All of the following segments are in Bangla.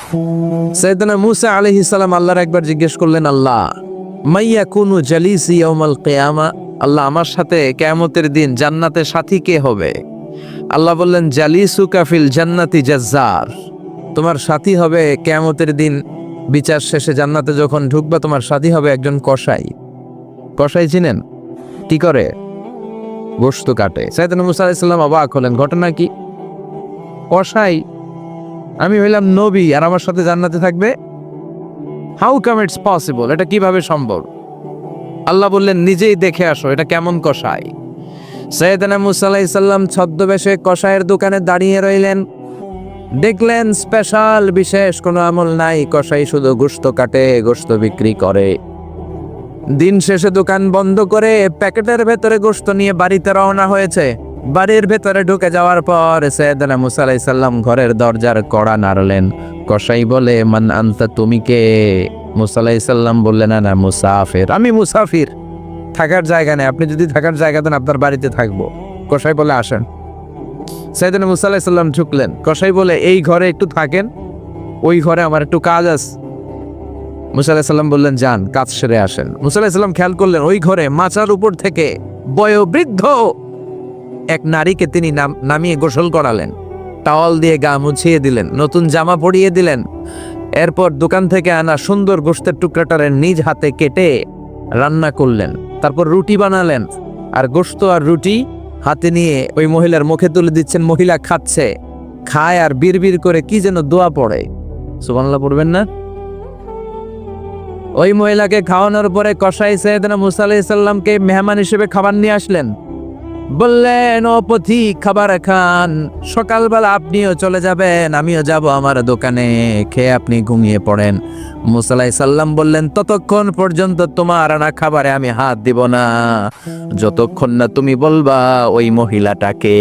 সাইয়েদনা মূসা আলাইহিস সালাম আল্লাহর একবার জিজ্ঞেস করলেন, আল্লাহ মাইয়াকুনু জালিসি ইয়াউমাল কিয়ামা, আল্লাহ আমার সাথে কিয়ামতের দিন জান্নাতে সাথী কে হবে? আল্লাহ বললেন, জালিসুকা ফিল জান্নাতি জাজ্জার, তোমার সাথী হবে কিয়ামতের দিন বিচার শেষে জান্নাতে যখন ঢুকবা তোমার সাথী হবে একজন কসাই। কসাই চিনেন? কি করে? গোশত কাটে। সাইয়েদনা মূসা আলাইহিস সালাম অবাক হলেন, ঘটনা কি? কসাই, আমি হইলাম নবী আর আমার সাথে জান্নাতে থাকবে? হাউ কাম ইটস পসিবল, এটা কিভাবে সম্ভব? আল্লাহ বললেন, নিজেই দেখে আসো এটা কেমন কসাই। সাইয়েদনা মূসা আলাইহিস সালাম ছদ্মবেশে কসাইয়ের দোকানে দাঁড়িয়ে রইলেন। দেখলেন স্পেশাল বিশেষ কোনো আমল নাই, কসাই শুধু গোশত কাটে, গোশত বিক্রি করে। দিন শেষে দোকান বন্ধ করে প্যাকেটের ভেতরে গোশত নিয়ে বাড়িতে রওনা হয়েছে। বাড়ির ভেতরে ঢুকে যাওয়ার পর সাইয়েদনা মূসা আলাইহিস সালাম ঘরের দরজার কড়া নাড়লেন। কসাই বলে, মান আনতা, তুমি কে? মূসা আলাইহিস সালাম বললেন, আনা মুসাফির, আমি মুসাফির, থাকার জায়গা নেই, আপনি যদি থাকার জায়গা দেন আপনার বাড়িতে থাকবো। কসাই বলে, আসেন। সাইয়েদনা মূসা আলাইহিস সালাম ঢুকলেন। কসাই বলে, এই ঘরে একটু থাকেন, ওই ঘরে আমার একটু কাজ আছে। মূসা আলাইহিস সালাম বললেন, যান, কাজ সেরে আসেন। মূসা আলাইহিস সালাম খেয়াল করলেন ওই ঘরে মাচার উপর থেকে বয়োবৃদ্ধ এক নারীকে তিনি নামিয়ে গোসল করালেন, টাওয়াল দিয়ে গা মুছিয়ে দিলেন, নতুন জামা পরিয়ে দিলেন। এরপর দোকান থেকে আনা সুন্দর গোশতের টুকরাটারে নিজ হাতে কেটে রান্না করলেন। তারপর রুটি বানালেন আর গোশত আর রুটি হাতে নিয়ে ওই মহিলার মুখে তুলে দিচ্ছেন। মহিলা খাচ্ছে, খায় আর বিড়বিড় করে কি যেন দোয়া পড়ে। সুবহানাল্লাহ পড়বেন না? ওই মহিলাকে খাওয়ানোর পরে কসাই সাইয়েদনা মূসা আলাইহিস সালামকে মেহমান হিসেবে খাবার নিয়ে আসলেন। বললেন, ও পথিক, খাবার খান, সকালবেলা আপনিও চলে যাবেন, আমিও যাব আমার দোকানে, খেয়ে আপনি ঘুমিয়ে পড়েন। মূসা আলাইহিস সালাম বললেন, ততক্ষণ পর্যন্ত তোমার আনা খাবারে আমি হাত দিব না যতক্ষণ না তুমি বলবা ওই মহিলাটাকে।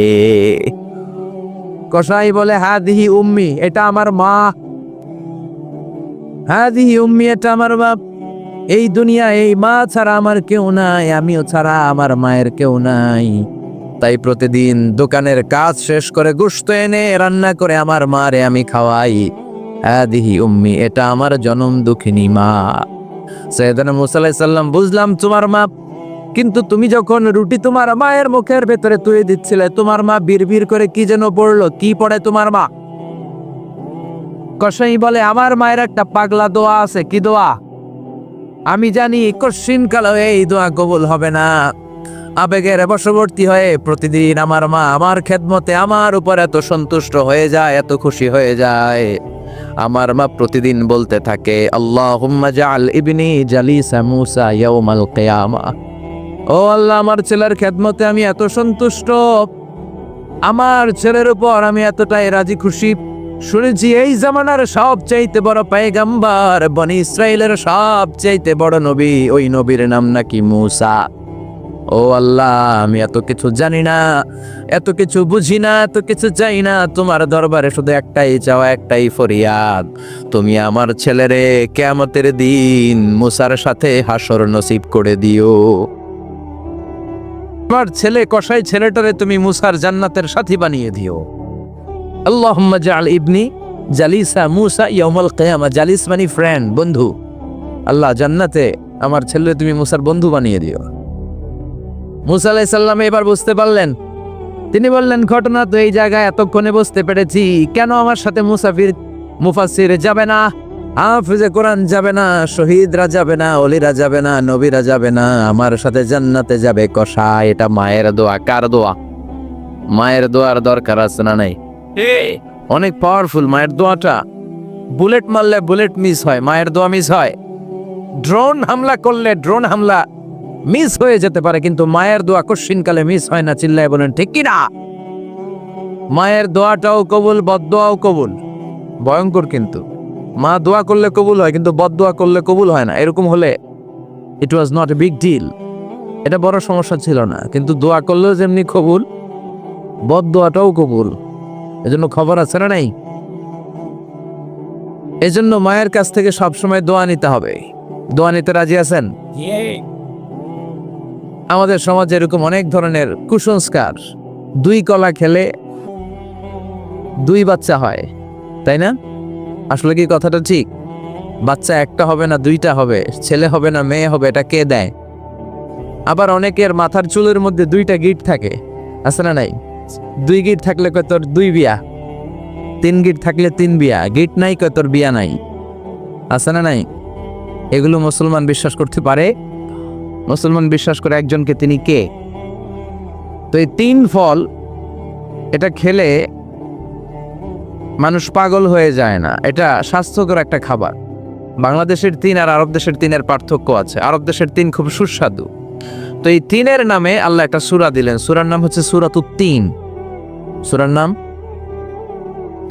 কসাই বলে, হাদিহি উম্মি, এটা আমার মা। হাদিহি উম্মি, এটা আমার বাপ। এই দুনিয়া এই মা ছাড়া আমার কেউ নাই, আমিও ছাড়া আমার মায়ের কেউ নাই। তাই প্রতিদিন দোকানের কাজ শেষ করে গোশত এনে রান্না করে আমার মারে আমি খাওয়াই। হাদিহি উম্মি, এটা আমার জনম দুঃখিনী মা। সাইয়েদনা মূসা আলাইহিস সালাম, বুঝলাম তোমার মা, কিন্তু তুমি যখন রুটি তোমার মায়ের মুখের ভেতরে তুলে দিচ্ছিলে, তোমার মা বিড়বিড় করে কি যেন পড়লো, কি পড়ে তোমার মা? কসাই বলে, আমার মায়ের একটা পাগলা দোয়া আছে। কি দোয়া? আমি জানি কশিন কালো এই দোয়া কবুল হবে না। আবেগের বশবর্তী হয়ে প্রতিদিন আমার মা আমার খেদমতে আমার উপর এত সন্তুষ্ট হয়ে যায়, এত খুশি হয়ে যায়। আমার মা প্রতিদিন বলতে থাকে, আল্লাহুম্মা জাআল ইবনি জালিসা মূসা ইয়াউমাল কিয়ামা। ও আল্লাহ, আমার ছেলের খেদমতে আমি এত সন্তুষ্ট, আমার ছেলের উপর আমি এতটাই রাজি খুশি। শুনেছি এই জামানার সবচাইতে বড় পয়গম্বর, বনি ইসরাইলের সবচাইতে বড় নবী, ওই নবীর নাম নাকি মূসা। ও আল্লাহ, আমি এত কিছু জানি না, এত কিছু বুঝি না, এত কিছু চাই না, তোমার দরবারে শুধু একটাই চাওয়া, একটাই ফরিয়াদ, তুমি আমার ছেলেরে কিয়ামতের দিন মূসার সাথে হাসর নসিব করে দিও। আমার ছেলে কসাই ছেলেটারে তুমি মূসার জান্নাতের সাথী বানিয়ে দিও। আল্লাহুম্মা জাআল ইবনি জালিসা মূসা ইয়াউমাল কিয়ামা। জালিস মানে ফ্রেন্ড, বন্ধু। আল্লাহ, জান্নাতে আমার ছেলে তুমি মূসার বন্ধু বানিয়ে দিও। মূসা আলাইহিস সালাম এবার বুঝতে পারলেন। তিনি বললেন, ঘটনা তো এই জায়গায় এতক্ষণে বুঝতে পেরেছি, কেন আমার সাথে মুফাসসির যাবে না, হাফেজে কোরআন যাবে না, শহীদরা যাবে না, ওলিরা যাবে না, নবীরা যাবে না, আমার সাথে জান্নাতে যাবে কসাই। এটা মায়ের দোয়া। কার দোয়া? মায়ের দোয়ার দরকার আছে না নাই? অনেক পাওয়ারফুল মায়ের দোয়াটা। বুলেট মারলে বুলেট মিস হয়, মায়ের দোয়া মিস হয়। ড্রোন হামলা করলে ড্রোন হামলা মিস হয়ে যেতে পারে, কিন্তু মায়ের দোয়া কশিনকালে মিস হয় না। চিল্লায় বলেন ঠিক কিনা? মায়ের দোয়াটাও কবুল, বদদোয়াও কবুল। ভয়ঙ্কর কিন্তু। মা দোয়া করলে কবুল হয়, কিন্তু বদদোয়া করলে কবুল হয় না। এরকম হলে it was not a big deal, এটা বড় সমস্যা ছিল না। কিন্তু দোয়া করলেও যেমনি কবুল, বদদোয়াটাও কবুল। এজন্য খবর আছে না নাই? এজন্য মায়ের কাছ থেকে সবসময় দোয়া নিতে হবে। দোয়া নিতে রাজি আছেন? আমাদের সমাজে এরকম অনেক ধরনের কুসংস্কার। 2 কলা খেলে 2 বাচ্চা হয়, তাই না? আসলে কি কথাটা ঠিক? বাচ্চা একটা হবে না দুইটা হবে, ছেলে হবে না মেয়ে হবে, এটা কে দেয়? আবার অনেকের মাথার চুলের মধ্যে দুইটা গিট থাকে, আছে না নাই? 2 গিট থাকলে কয় তোর 2 বিয়া, 3 গিট থাকলে 3 বিয়া, গিট নাই কয় তোর বিয়া নাই, আছে না নাই? এগুলো মুসলমান বিশ্বাস করতে পারে? মুসলমান বিশ্বাস করে একজনকে, তিনি কে? তো এই 3 ফল এটা খেলে মানুষ পাগল হয়ে যায় না, এটা স্বাস্থ্যকর একটা খাবার। বাংলাদেশের 3 আর আরব দেশের 3-এর পার্থক্য আছে। আরব দেশের 3 খুব সুস্বাদু। তো এই 3-এর নামে আল্লাহ একটা সূরা দিলেন, সূরার নাম হচ্ছে সূরাতুত তিন। সূরার নাম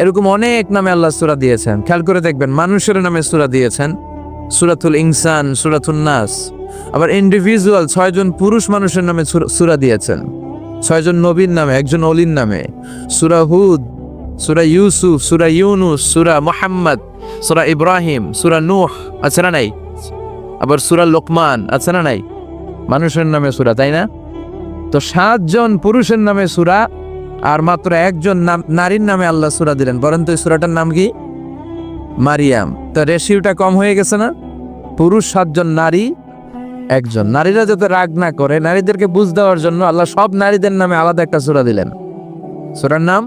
এরকম অনেক নামে আল্লাহ সূরা দিয়েছেন, খেয়াল করে দেখবেন। মানুষের নামে সূরা দিয়েছেন, সূরাতুল ইনসান, সূরাতুন নাস। আবার ইন্ডিভিজুয়াল 6 জন পুরুষ মানুষের নামে সূরা দিয়েছেন, 6 জন নবীর নামে, একজন অলির নামে। সূরা হুদ, সূরা ইউসুফ, সূরা ইউনুস, সূরা মুহাম্মদ, সূরা ইব্রাহিম, সূরা নূহ, আছে না নাই? আবার সূরা লোকমান, আছে না নাই? মানুষের নামে সূরা, তাই না? তো 7 জন পুরুষের নামে সূরা আর মাত্র 1 জন নারীর নামে আল্লাহ সূরা দিলেন। বলেন তো এই সূরাটার নাম কি? মারিয়াম। তো রেশিওটা কম হয়ে গেছে না? পুরুষ 7 জন, নারী 1 জন। নারীরা যাতে রাগ না করে, নারীদেরকে বুঝ দেওয়ার জন্য আল্লাহ সব নারীদের নামে আলাদা একটা সূরা দিলেন। সূরার নাম,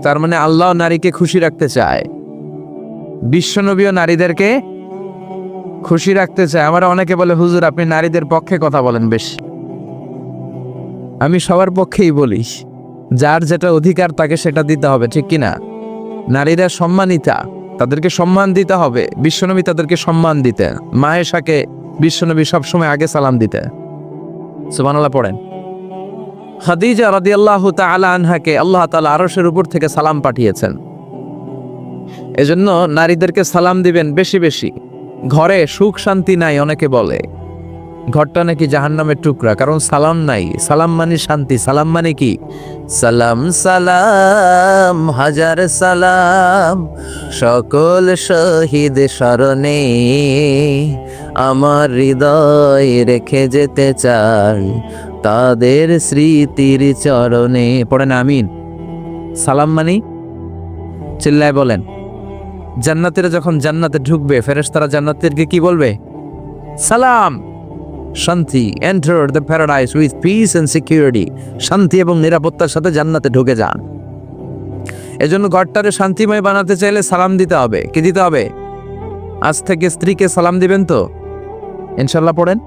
তার মানে আল্লাহ নারীকে খুশি রাখতে চায়, বিশ্বনবীও নারীদেরকে খুশি রাখতে চায়। আমার অনেকে বলে, হুজুর আপনি নারীদের পক্ষে কথা বলেন বেশি। আমি সবার পক্ষেই বলি, যার যেটা অধিকার তাকে সেটা দিতে হবে, ঠিক কিনা? নারীরা সম্মানিতা, তাদেরকে সম্মান দিতে হবে। বিশ্বনবী তাদেরকে সম্মান দিতেন। মায়েশাকে বিশ্বনবী সবসময় আগে সালাম দিতেন। সুবহানাল্লাহ পড়েন। খাদিজা রাদিয়াল্লাহু তাআলা আনহাকে আল্লাহ তাআলা আরশের উপর থেকে সালাম পাঠিয়েছেন। এজন্য নারীদেরকে সালাম দিবেন বেশি বেশি। ঘরে সুখ শান্তি নাই, অনেকে বলে ঘরটা নাকি জাহান্নামের টুকরা, কারণ সালাম নাই। সালাম মানে শান্তি। সালাম মানে কি? সালাম সালাম হাজার সালাম সকল শহীদ স্মরণে, আমার হৃদয় রেখে যেতে চাই তাদের স্মৃতির চরণে। পড়েন আমিন। সালাম মানে, চিল্লায় বলেন। জান্নাতীরা যখন জান্নাতে ঢুকবে, ফেরেশতারা জান্নাতীদেরকে কি বলবে? সালাম, শান্তি। Enter the paradise with peace and security. শান্তি এবং নিরাপত্তার সাথে জান্নাতে ঢুকে যান। এজন্য ঘরটারে শান্তিময় বানাতে চাইলে সালাম দিতে হবে। কি দিতে হবে? আজ থেকে স্ত্রীকে সালাম দিবেন তো ইনশাল্লাহ। পড়েন।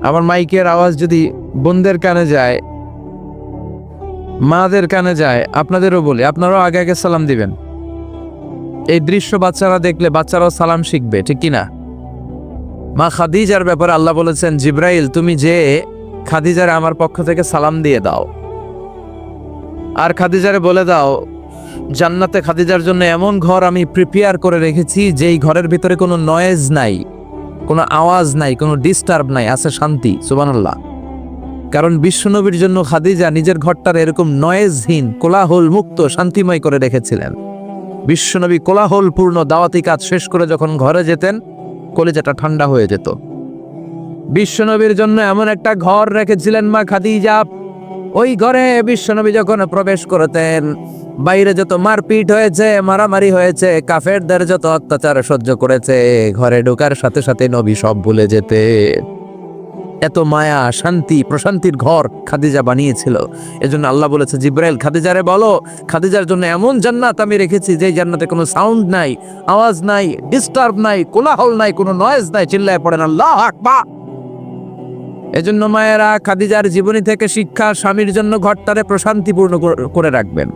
আমার মাইকের আওয়াজ যদি বোনদের কানে যায়, মাদের কানে যায়, আপনাদেরও বলি, আপনারাও আগে আগে সালাম দিবেন। এই দৃশ্য বাচ্চারা দেখলে বাচ্চারাও সালাম শিখবে, ঠিক কিনা? মা খাদিজার ব্যাপারে আল্লাহ বলেছেন, জিব্রাইল তুমি যে খাদিজারে আমার পক্ষ থেকে সালাম দিয়ে দাও, আর খাদিজারে বলে দাও জান্নাতে খাদিজার জন্য এমন ঘর আমি প্রিপেয়ার করে রেখেছি যেই ঘরের ভিতরে কোনো নয়েজ নাই, কোনো আওয়াজ নাই, কোনো ডিস্টার্ব নাই, আছে শান্তি। সুবহানাল্লাহ। কারণ বিশ্বনবীর জন্য খাদিজা নিজের ঘরটার এরকম নয়েজহীন, কোলাহল মুক্ত, শান্তিময় করে রেখেছিলেন। বিশ্বনবী কোলাহলপূর্ণ দাওয়াতি কাজ শেষ করে যখন ঘরে যেতেন, কলিজাটা ঠান্ডা হয়ে যেত। বিশ্বনবীর জন্য এমন একটা ঘর রেখেছিলেন মা খাদিজা, ওই ঘরে বিশ্বনবী যখন প্রবেশ করতেন, বাইরে যত মারপিট হয়েছে, মারামারি হয়েছে, কাফেরদের যত অত্যাচার সহ্য করেছে, ঘরে ঢোকার সাথে সাথে নবী সব ভুলে যেতে। এত মায়া, শান্তি, প্রশান্তির ঘর খাদিজা বানিয়েছিল। এজন্য আল্লাহ বলেছে, জিব্রাইল খাদিজারে বলো, খাদিজার জন্য এমন জান্নাত আমি রেখেছি যে জান্নাতে কোনো সাউন্ড নাই, আওয়াজ নাই, ডিস্টার্ব নাই, কোলাহল নাই, কোনো নয়েজ নাই। চিল্লায় পড়েন আল্লাহু আকবার। এজন্য মায়েরা খাদিজার জীবনী থেকে শিক্ষা, স্বামীর জন্য ঘরটারে প্রশান্তিপূর্ণ করে রাখবেন।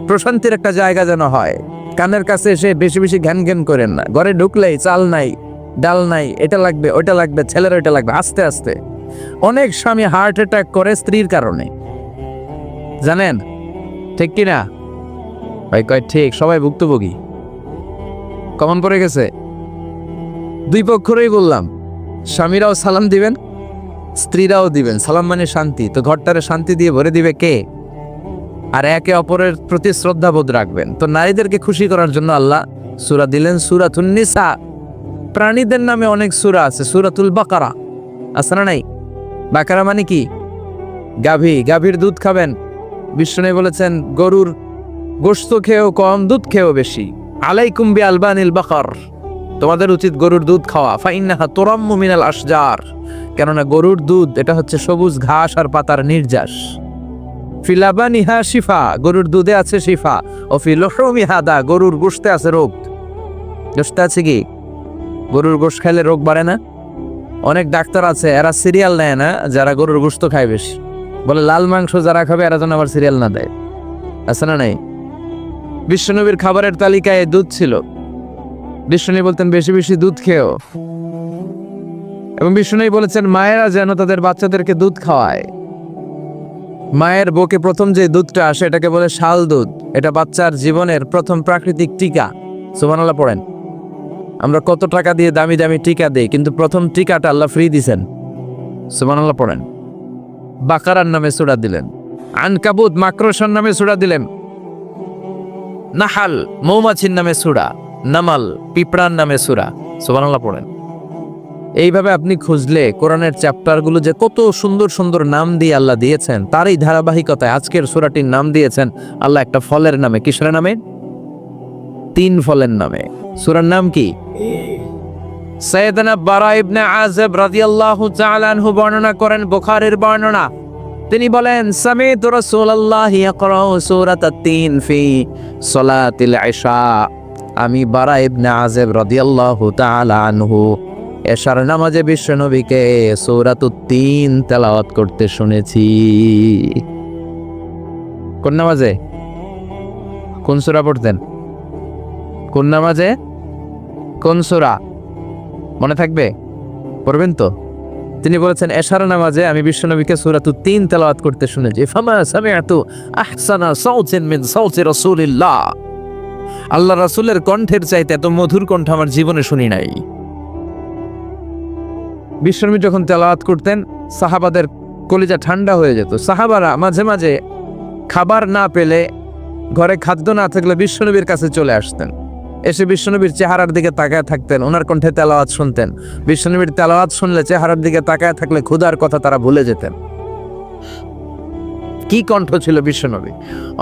প্রশান্তির একটা জায়গা যেন হয়। কানের কাছে এসে বেশি বেশি ঘ্যান ঘ্যান করেন না। ঘরে ঢুকলেই চাল নাই, ডাল নাই, এটা লাগবে, ওইটা লাগবে, ছেলের ওইটা লাগবে। আস্তে আস্তে অনেক স্বামী হার্ট অ্যাটাক করে স্ত্রীর কারণে, জানেন ঠিক কিনা? ভাই কয় ঠিক, সবাই ভুক্তভোগী। কমন পড়ে গেছে। দুই পক্ষেরই বললাম, স্বামীরাও সালাম দিবেন, স্ত্রীরাও দিবেন। সালাম মানে শান্তি। তো ঘরটারে শান্তি দিয়ে ভরে দিবে কে? আর একে অপরের প্রতি শ্রদ্ধাবোধ রাখবেন। তো নারীদেরকে খুশি করার জন্য আল্লাহ সূরা দিলেন, সূরাতুন নিসা। প্রাণীদের নামে অনেক সূরা আছে, সূরাতুল বাকারা আছে না নাই? বাকারা মানে কি? গাভী। গাভীর দুধ খাবেন। বিষ্ণু বলেছেন, গরুর গোশত খেয়েও কম, দুধ খেয়েও বেশি। আলাইকুম বিআলবানিল বাকার, তোমাদের উচিত গরুর দুধ খাওয়া। ফাইন্নাহা তুরাম্মু মিনাল আশজার, কেননা গরুর দুধ এটা হচ্ছে সবুজ ঘাস আর পাতার নির্যাস। ফি লাবানিহা শিফা, গরুর দুধে আছে শিফা। ও ফি লুহুমিহা দা, গরুর গোশতে আছে রোগ। গোশতে আছে কি? গরুর গোশত খাইলে রোগ বাড়ে না? অনেক ডাক্তার আছে এরা সিরিয়াল নেয় না, যারা গরুর গোশত খায় বেশি, বলে লাল মাংস যারা খাবে এরা যেন আবার সিরিয়াল না দেয়। আছে না নাই? বিশ্বনবীর খাবারের তালিকায় দুধ ছিল। বিশ্বনবী বলতেন বেশি বেশি দুধ খেও, এবং বিশ্বনবী বলেছেন মায়েরা যেন তাদের বাচ্চাদেরকে দুধ খাওয়ায়। মায়ের বুকে প্রথম যে দুধটা আসে এটাকে বলে শাল দুধ। এটা বাচ্চার জীবনের প্রথম প্রাকৃতিক টিকা। সুবহানাল্লাহ পড়েন। আমরা কত টাকা দিয়ে দামি দামি টিকা দেই, কিন্তু প্রথম টিকাটা আল্লাহ ফ্রি দিছেন। সুবহানাল্লাহ পড়েন। বাকারার নামে সূরা দিলেন, আনকাবুত মাকড়সার নামে সূরা দিলেন, নাহাল মৌমাছির নামে সূরা, নামাল পিঁপড়ার নামে সূরা। সুবহানাল্লাহ পড়েন। এইভাবে আপনি খুঁজলে কোরআনের চ্যাপ্টারগুলো যে কত সুন্দর সুন্দর নাম দিয়ে আল্লাহ দিয়েছেন, তারই ধারাবাহিকতায় আজকের সূরাটির নাম দিয়েছেন আল্লাহ একটা ফলের নামে। কিসের নামে? 3 ফলের নামে। সূরার নাম কি? সাইয়েদনা বারা ইবনে আযিব রাদিয়াল্লাহু তাআলা আনহু বর্ণনা করেন, বুখারীর বর্ণনা। তিনি বলেন সামি'তু রাসূলুল্লাহি ইয়াকরাউ সূরাতাত তিন ফি সালাতিল ইশা, আমি বারা ইবনে আযিব রাদিয়াল্লাহু তাআলা আনহু এশার নামাজে বিশ্বনবীকে সূরাতুত তিন তেলাওয়াত করতে শুনেছি। কোন নামাজে? কোন সূরা পড়তেন? কোন নামাজে? কোন সূরা? মনে থাকবে? পড়বেন তো? তিনি বলেছেন এশার নামাজে আমি বিশ্বনবীকে সূরাতুত তিন তেলাওয়াত করতে শুনেছি। ফামা সামি'তু আহসানা সাউতিন মিন সাউতি রাসূলিল্লাহ, আল্লাহ রাসূলের কণ্ঠের চাইতে এত মধুর কণ্ঠ আমার জীবনে শুনি নাই। বিশ্বনবী যখন তেলাওয়াত করতেন সাহাবাদের কলিজা ঠান্ডা হয়ে যেত। সাহাবারা মাঝে মাঝে খাবার না পেলে, ঘরে খাদ্য না থাকলে বিশ্বনবীর কাছে চলে আসতেন। এসে বিশ্বনবীর চেহারার দিকে তাকায় থাকতেন, ওনার কণ্ঠে তেলাওয়াত শুনতেন। বিশ্বনবীর তেলাওয়াত শুনলে চেহারার দিকে তাকায় থাকলে ক্ষুধার কথা তারা ভুলে যেতেন। কি কণ্ঠ ছিল বিশ্বনবী!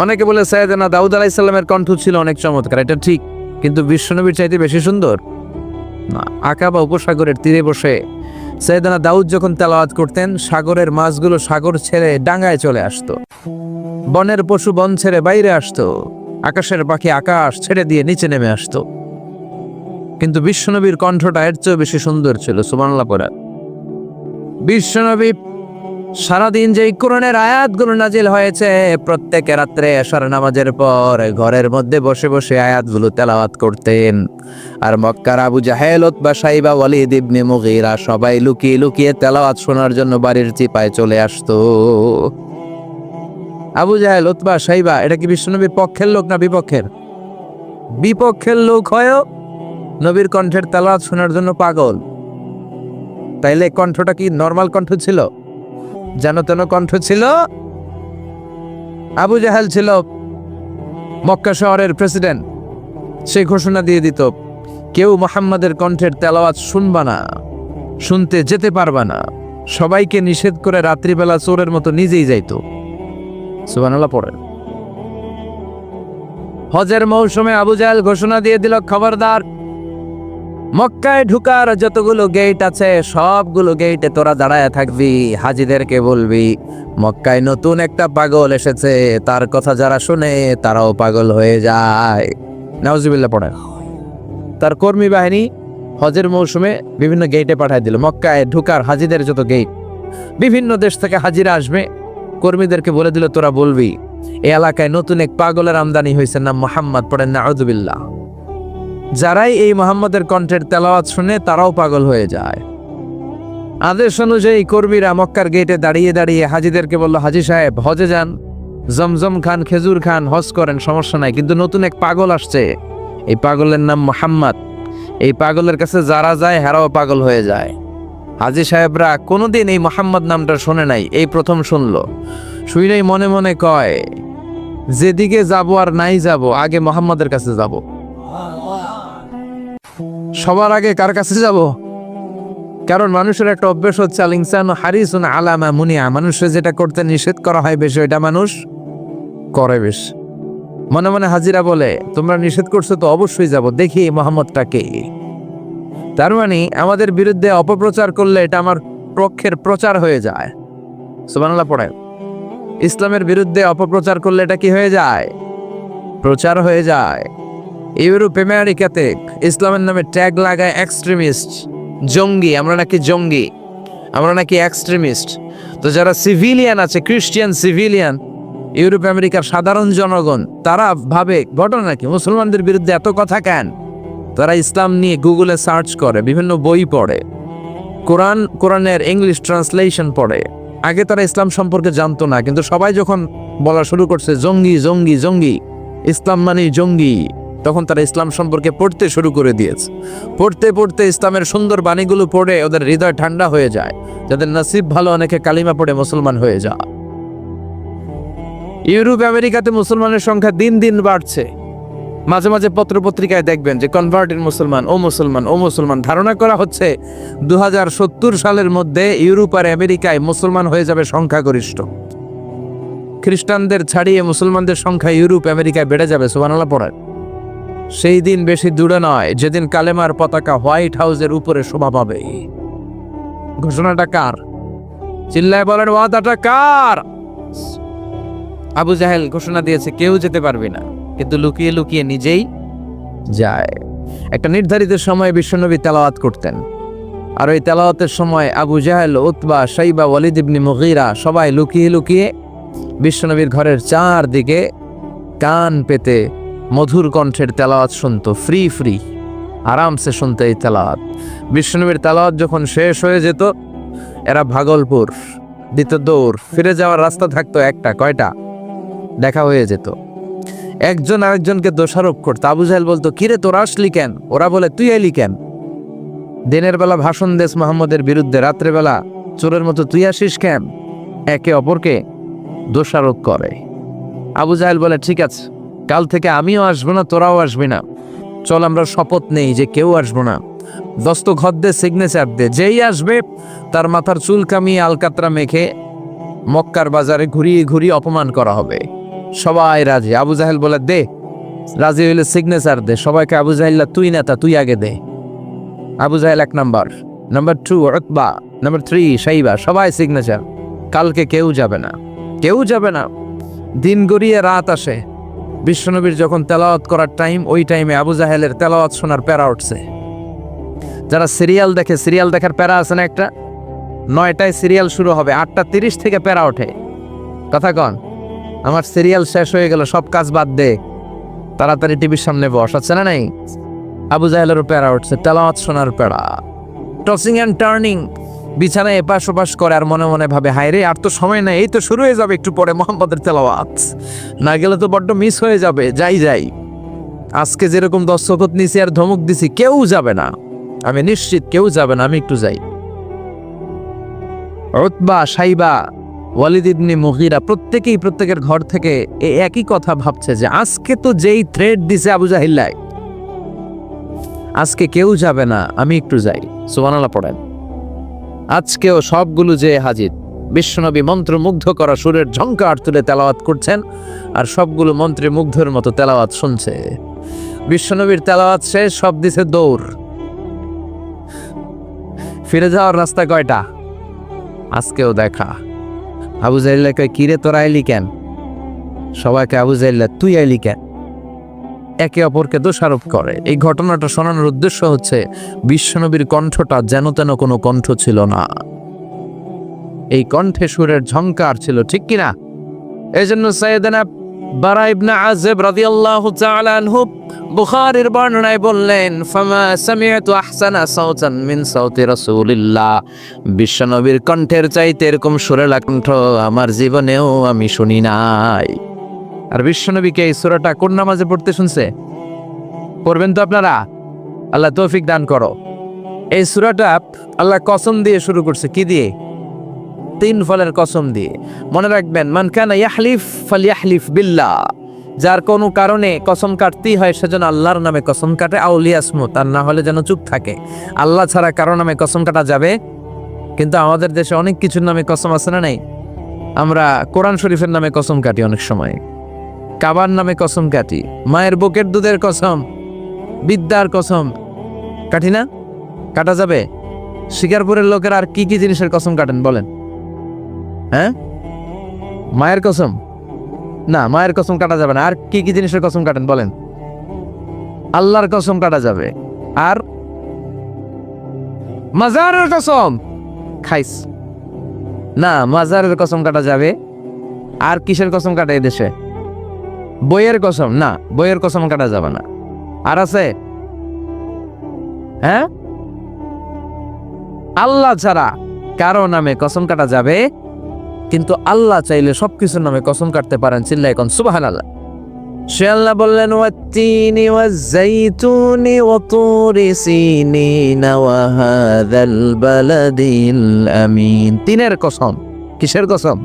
অনেকে বলে সাইয়েদনা দাউদ আলাইহিস সালামের কণ্ঠ ছিল অনেক চমৎকার, এটা ঠিক, কিন্তু বিশ্বনবীর চাইতে বেশি সুন্দর না। আকাবা উপসাগরের তীরে বসে সাইয়েদনা দাউদ যখন তেলাওয়াত করতেন, সাগরের মাছগুলো সাগর ছেড়ে ডাঙায় চলে আসতো, বনের পশু বন ছেড়ে বাইরে আসতো, আকাশের পাখি আকাশ ছেড়ে দিয়ে নিচে নেমে আসতো। কিন্তু বিশ্বনবীর কণ্ঠটা এর চেয়েও বেশি সুন্দর ছিল। সুবহানাল্লাহ পড়া। বিশ্বনবী সারাদিন যে কোরআনের আয়াতগুলো নাজিল হয়েছে, প্রত্যেক রাত্রে এশার নামাজের পর ঘরের মধ্যে বসে বসে আয়াতগুলো তেলাওয়াত করতেন। আর মক্কার আবু জাহেল, উতবা, শাইবা, ওয়ালিদ ইবনে মুগীরা সবাই লুকিয়ে লুকিয়ে তেলাওয়াত শোনার জন্য বাড়ির চিপায় চলে আসতো। আবু জাহেল, উতবা, শাইবা এটা কি বিশ্বনবীর পক্ষের লোক না বিপক্ষের? বিপক্ষের লোক হয়েও নবীর কণ্ঠের তেলাওয়াত শোনার জন্য পাগল। তাইলে কণ্ঠটা কি নরমাল কণ্ঠ ছিল? যেন তেন কণ্ঠ ছিল? আবু জাহেল ছিল মক্কা শহরের প্রেসিডেন্ট, সে ঘোষণা দিয়ে দিত কেউ মুহাম্মাদের কণ্ঠের তেলাওয়াত শুনবা না, শুনতে যেতে পারবা না। সবাইকে নিষেধ করে রাত্রিবেলা চোরের মতো নিজেই যাইতো। সুবহানাল্লাহ পড়েন। হজের মৌসুমে আবু জাহেল ঘোষণা দিয়ে দিল, খবরদার, মক্কায় ঢুকার যতগুলো গেট আছে সবগুলো গেটে তোরা দাঁড়ায় থাকবি, হাজিদেরকে বলবি মক্কায় নতুন একটা পাগল এসেছে, তার কথা যারা শুনে তারাও পাগল হয়ে যায়। নাউজুবিল্লাহ পড়েন। তার কর্মী বাহিনী হজের মৌসুমে বিভিন্ন গেটে পাঠায় দিল। মক্কায় ঢুকার হাজিদের যত গেট, বিভিন্ন দেশ থেকে হাজিরা আসবে, কর্মীদেরকে বলে দিল তোরা বলবি এই এলাকায় নতুন এক পাগলের আমদানি হয়েছে, নাম মুহাম্মদ। পড়েন নাউজুবিল্লাহ। যারাই এই মুহাম্মাদের কণ্ঠের তেলাওয়াত শুনে তারাও পাগল হয়ে যায়। আদেশ অনুযায়ী কর্মীরা মক্কার গেটে দাঁড়িয়ে দাঁড়িয়ে হাজিদেরকে বলল, হাজি সাহেব হজে যান, জমজম খান, খেজুর খান, হজ করেন, সমস্যা নাই, কিন্তু নতুন এক পাগল আসছে, এই পাগলের নাম মুহাম্মদ। এই পাগলের কাছে যারা যায় হেরাও পাগল হয়ে যায়। হাজি সাহেবরা কোনোদিন এই মুহাম্মদ নামটা শোনে নাই, এই প্রথম শুনলো। শুনেই মনে মনে কয় যেদিকে যাব আর নাই যাব, আগে মুহাম্মাদের কাছে যাব। সবার আগে কার কাছে যাব? কারণ মানুষের একটা অভ্যাস হচ্ছে আল ইনসানু হারিসুন আলা মা মুনিয়া, মানুষের যেটা করতে নিষেধ করা হয় বেশি ওইটা মানুষ করে বেশি। মনে মনে হাজিরা বলে, তোমরা নিষেধ করছো তো অবশ্যই যাব, দেখি মোহাম্মদটাকে। তার মানে আমাদের বিরুদ্ধে অপপ্রচার করলে এটা আমার পক্ষের প্রচার হয়ে যায়। সুবহানাল্লাহ পড়ে। ইসলামের বিরুদ্ধে অপপ্রচার করলে এটা কি হয়ে যায়? প্রচার হয়ে যায়। ইউরোপ আমেরিকাতে ইসলামের নামে ট্যাগ লাগায় এক্সট্রিমিস্ট, জঙ্গি, আমরা নাকি জঙ্গি, আমরা নাকি এক্সট্রিমিস্ট। তো যারা সিভিলিয়ান আছে, খ্রিস্টিয়ান সিভিলিয়ান, ইউরোপ আমেরিকার সাধারণ জনগণ, তারা ভাবে ঘটনা নাকি মুসলমানদের বিরুদ্ধে এত কথা কেন? তারা ইসলাম নিয়ে গুগলে সার্চ করে, বিভিন্ন বই পড়ে, কোরআনের ইংলিশ ট্রান্সলেশন পড়ে। আগে তারা ইসলাম সম্পর্কে জানতো না, কিন্তু সবাই যখন বলা শুরু করছে জঙ্গি জঙ্গি জঙ্গি, ইসলাম মানে জঙ্গি, তখন তারা ইসলাম সম্পর্কে পড়তে শুরু করে দিয়েছে। পড়তে পড়তে ইসলামের সুন্দর বাণীগুলো পড়ে ওদের হৃদয় ঠান্ডা হয়ে যায়। যাদের নসিব ভালো, অনেকে কালিমা পড়ে মুসলমান হয়ে যায়। ইউরোপ আমেরিকাতে মুসলমানের সংখ্যা দিন দিন বাড়ছে। মাঝে মাঝে পত্রপত্রিকায় দেখবেন যে কনভার্টেড মুসলমান, ও মুসলমান, ও মুসলমান। ধারণা করা হচ্ছে 2070 সালের মধ্যে ইউরোপ আর আমেরিকায় মুসলমান হয়ে যাবে সংখ্যাগরিষ্ঠ। খ্রিস্টানদের ছাড়িয়ে মুসলমানদের সংখ্যা ইউরোপ আমেরিকায় বেড়ে যাবে। সুবহানাল্লাহ পড়েন। সেই দিন বেশি দূরে নয় যেদিন কালেমার পতাকা হোয়াইট হাউসের উপরে শোভা পাবে। ঘোষণাটা কার? চিল্লায় বলেন, ওয়াদাটা কার? আবু জাহেল ঘোষণা দিয়েছে, কেউ যেতে পারবে না, কিন্তু লুকিয়ে লুকিয়ে নিজেই যায়। একটা নির্ধারিত সময়ে বিশ্বনবী তেলাওয়াত করতেন, আর ওই তেলাওয়াতের সময় আবু জাহেল, উতবা, শাইবা, ওয়ালিদ ইবনে মুগীরা সবাই লুকিয়ে লুকিয়ে বিশ্বনবীর ঘরের চারদিকে কান পেতে মধুর কণ্ঠের তেলাওয়াত শুনতো। ফ্রি ফ্রি আরামসে শুনতে এই তেলাওয়াত। বিশ্বনবীর তেলাওয়াত যখন শেষ হয়ে যেত, এরা ভাগলপুর দিত দৌড়। ফিরে যাওয়ার রাস্তা থাকতো একটা, কয়টা? দেখা হয়ে যেত। একজন আরেকজনকে দোষারোপ করতো। আবু জাহেল বলতো, কিরে তোরা আসলি কেন? ওরা বলে, তুই এলি কেন? দিনের বেলা ভাষণ দেশ মোহাম্মদের বিরুদ্ধে, রাত্রেবেলা চোরের মতো তুই আসিস কেন? একে অপরকে দোষারোপ করে। আবু জাহেল বলে, ঠিক আছে, কাল থেকে আমিও আসবো না, তোরাও আসবি না। চল আমরা শপথ নেই যে কেউ আসবো না। দস্তখত দে, সিগনেচার দে, যেই আসবে তার মাথার চুল কামিয়ে আলকাতরা মেখে মক্কার বাজারে ঘুরিয়ে ঘুরিয়ে অপমান করা হবে। সবাই রাজি। আবু জাহেল বলে, দে। রাজি হইলে সিগনেচার দে। সবাইকে আবু জাহেল্লা, তুই নেতা, তুই আগে দে। আবু জাহেল 1 নাম্বার, নাম্বার 2 উতবা, নাম্বার 3 শাইবা, সবাই সিগনেচার। কালকে কেউ যাবে না, কেউ যাবে না। দিন গড়িয়ে রাত আসে। বিশ্বনবীর যখন তেলাওয়াত করার টাইম, ওই টাইমে আবু জাহেলের তেলাওয়াত শোনার প্যারা উঠছে। যারা সিরিয়াল দেখে, সিরিয়াল দেখার প্যারা আছে না একটা? 9টায় সিরিয়াল শুরু হবে, 8:30 থেকে প্যারা ওঠে। কথা কন, আমার সিরিয়াল শেষ হয়ে গেল, সব কাজ বাদ দে, তাড়াতাড়ি টিভির সামনে বস, আছে না নাই? আবু জাহেলেরও প্যারা উঠছে, তেলাওয়াত শোনার প্যারা। টসিং অ্যান্ড টার্নিং, বিছানায় এপাশ ওপাশ করে, আর মনে মনে ভাবে, হায় রে, আর তো সময় নাই, এই তো শুরু হয়ে যাবে একটু পরে মুহাম্মদের তেলাওয়াত, না গেলে তো বড্ড মিস হয়ে যাবে। যাই যাই, আজকে যেরকম দস্তখত নিছি আর ধমক দিছি, কেউ যাবে না, আমি নিশ্চিত কেউ যাবে না, আমি একটু যাই। উতবা, শাইবা, ওয়ালিদ ইবনে মুগীরা প্রত্যেকেই প্রত্যেকের ঘর থেকে এই একই কথা ভাবছে যে আজকে তো যেই থ্রেড দিছে আবু জাহিল্লাই, আজকে কেউ যাবে না, আমি একটু যাই। সুবহানাল্লাহ পড়েন। আজকেও সবগুলো যে হাজির। বিশ্বনবী মন্ত্রমুগ্ধ করা সুরের ঝংকার তুলে তেলাওয়াত করছেন, আর সবগুলো মন্ত্রে মুগ্ধের মতো তেলাওয়াত শুনছে। বিশ্বনবীর তেলাওয়াত শেষ, সব দিছে দৌড়। ফিরে যাওয়ার রাস্তা কয়টা? আজকেও দেখা। আবু জাহেল কয়, কিরে তোরা আইলি কেন? সবাইকে আবু জাহেল, তুই আইলি কেন? একে অপরকে দোষারোপ করে। এই ঘটনাটা শোনানোর উদ্দেশ্য হচ্ছে বিশ্বনবীর কণ্ঠটা যেন তেন কোনো কণ্ঠ ছিল না, এই কণ্ঠে সুরের ঝংকার ছিল, ঠিক কিনা? এই জন্য সাইয়েদনা বারা ইবনে আযিব রাদিয়াল্লাহু তাআলা আনহু বুখারীর বর্ণনায় বললেন, ফামা সামি'তু আহসানা সাওতান মিন সাওতি রাসূলিল্লাহ, বিশ্বনবীর কণ্ঠের চাইতে এরকম সুরেলা কণ্ঠ আমার জীবনেও আমি শুনি নাই। আর বিশ্বনবীকে এই সূরাটা কোন নামাজে পড়তে শুনছে? পড়বেন তো আপনারা? আল্লাহ তৌফিক দান করো। এই সূরাটা আল্লাহ কসম দিয়ে শুরু করছে। কি দিয়ে? 3 ফলের কসম দিয়ে। মনে রাখবেন, মান কানা ইয়াহলিফ ফালইয়াহলিফ বিল্লাহ, যার কোনো কারণে কসম কাটতেই হয় সেজন্য আল্লাহর নামে কসম কাটে, আউলিয়াসমু, তার না হলে যেন চুপ থাকে। আল্লাহ ছাড়া কারো নামে কসম কাটা যাবে? কিন্তু আমাদের দেশে অনেক কিছুর নামে কসম আছে না নাই? আমরা কোরআন শরীফের নামে কসম কাটি অনেক সময়, কাবার নামে কসম কাটি, মায়ের বুকের দুধের কসম, বিদ্যার কসম কাটি না? কাটা যাবে? শিকারপুরের লোকের আর কি কি জিনিসের কসম কাটেন বলেন? হ্যাঁ, মায়ের কসম না, মায়ের কসম কাটা যাবে না। আর কি কি জিনিসের কসম কাটেন বলেন? আল্লাহর কসম কাটা যাবে। আর মাজারের কসম খাইস না, মাজারের কসম কাটা যাবে। আর কিসের কসম কাটে এই দেশে? বইয়ের কসম না, বইয়ের কসম কাটা যাবে না। আর আছে? হ্যাঁ, আল্লাহ ছাড়া কারো নামে কসম কাটা যাবে, কিন্তু আল্লাহ চাইলে সবকিছুর নামে কসম কাটতে পারেন। চিল্লায় এখন সুবহানাল্লাহ। সে আল্লাহ বললেন ওয়াত্তিনি ওয়াজ্জাইতুনি ওয়া তুরি সিনিনা ওয়া হাযাল বালাদিল আমিন। তিনের কসম। কিসের কসম?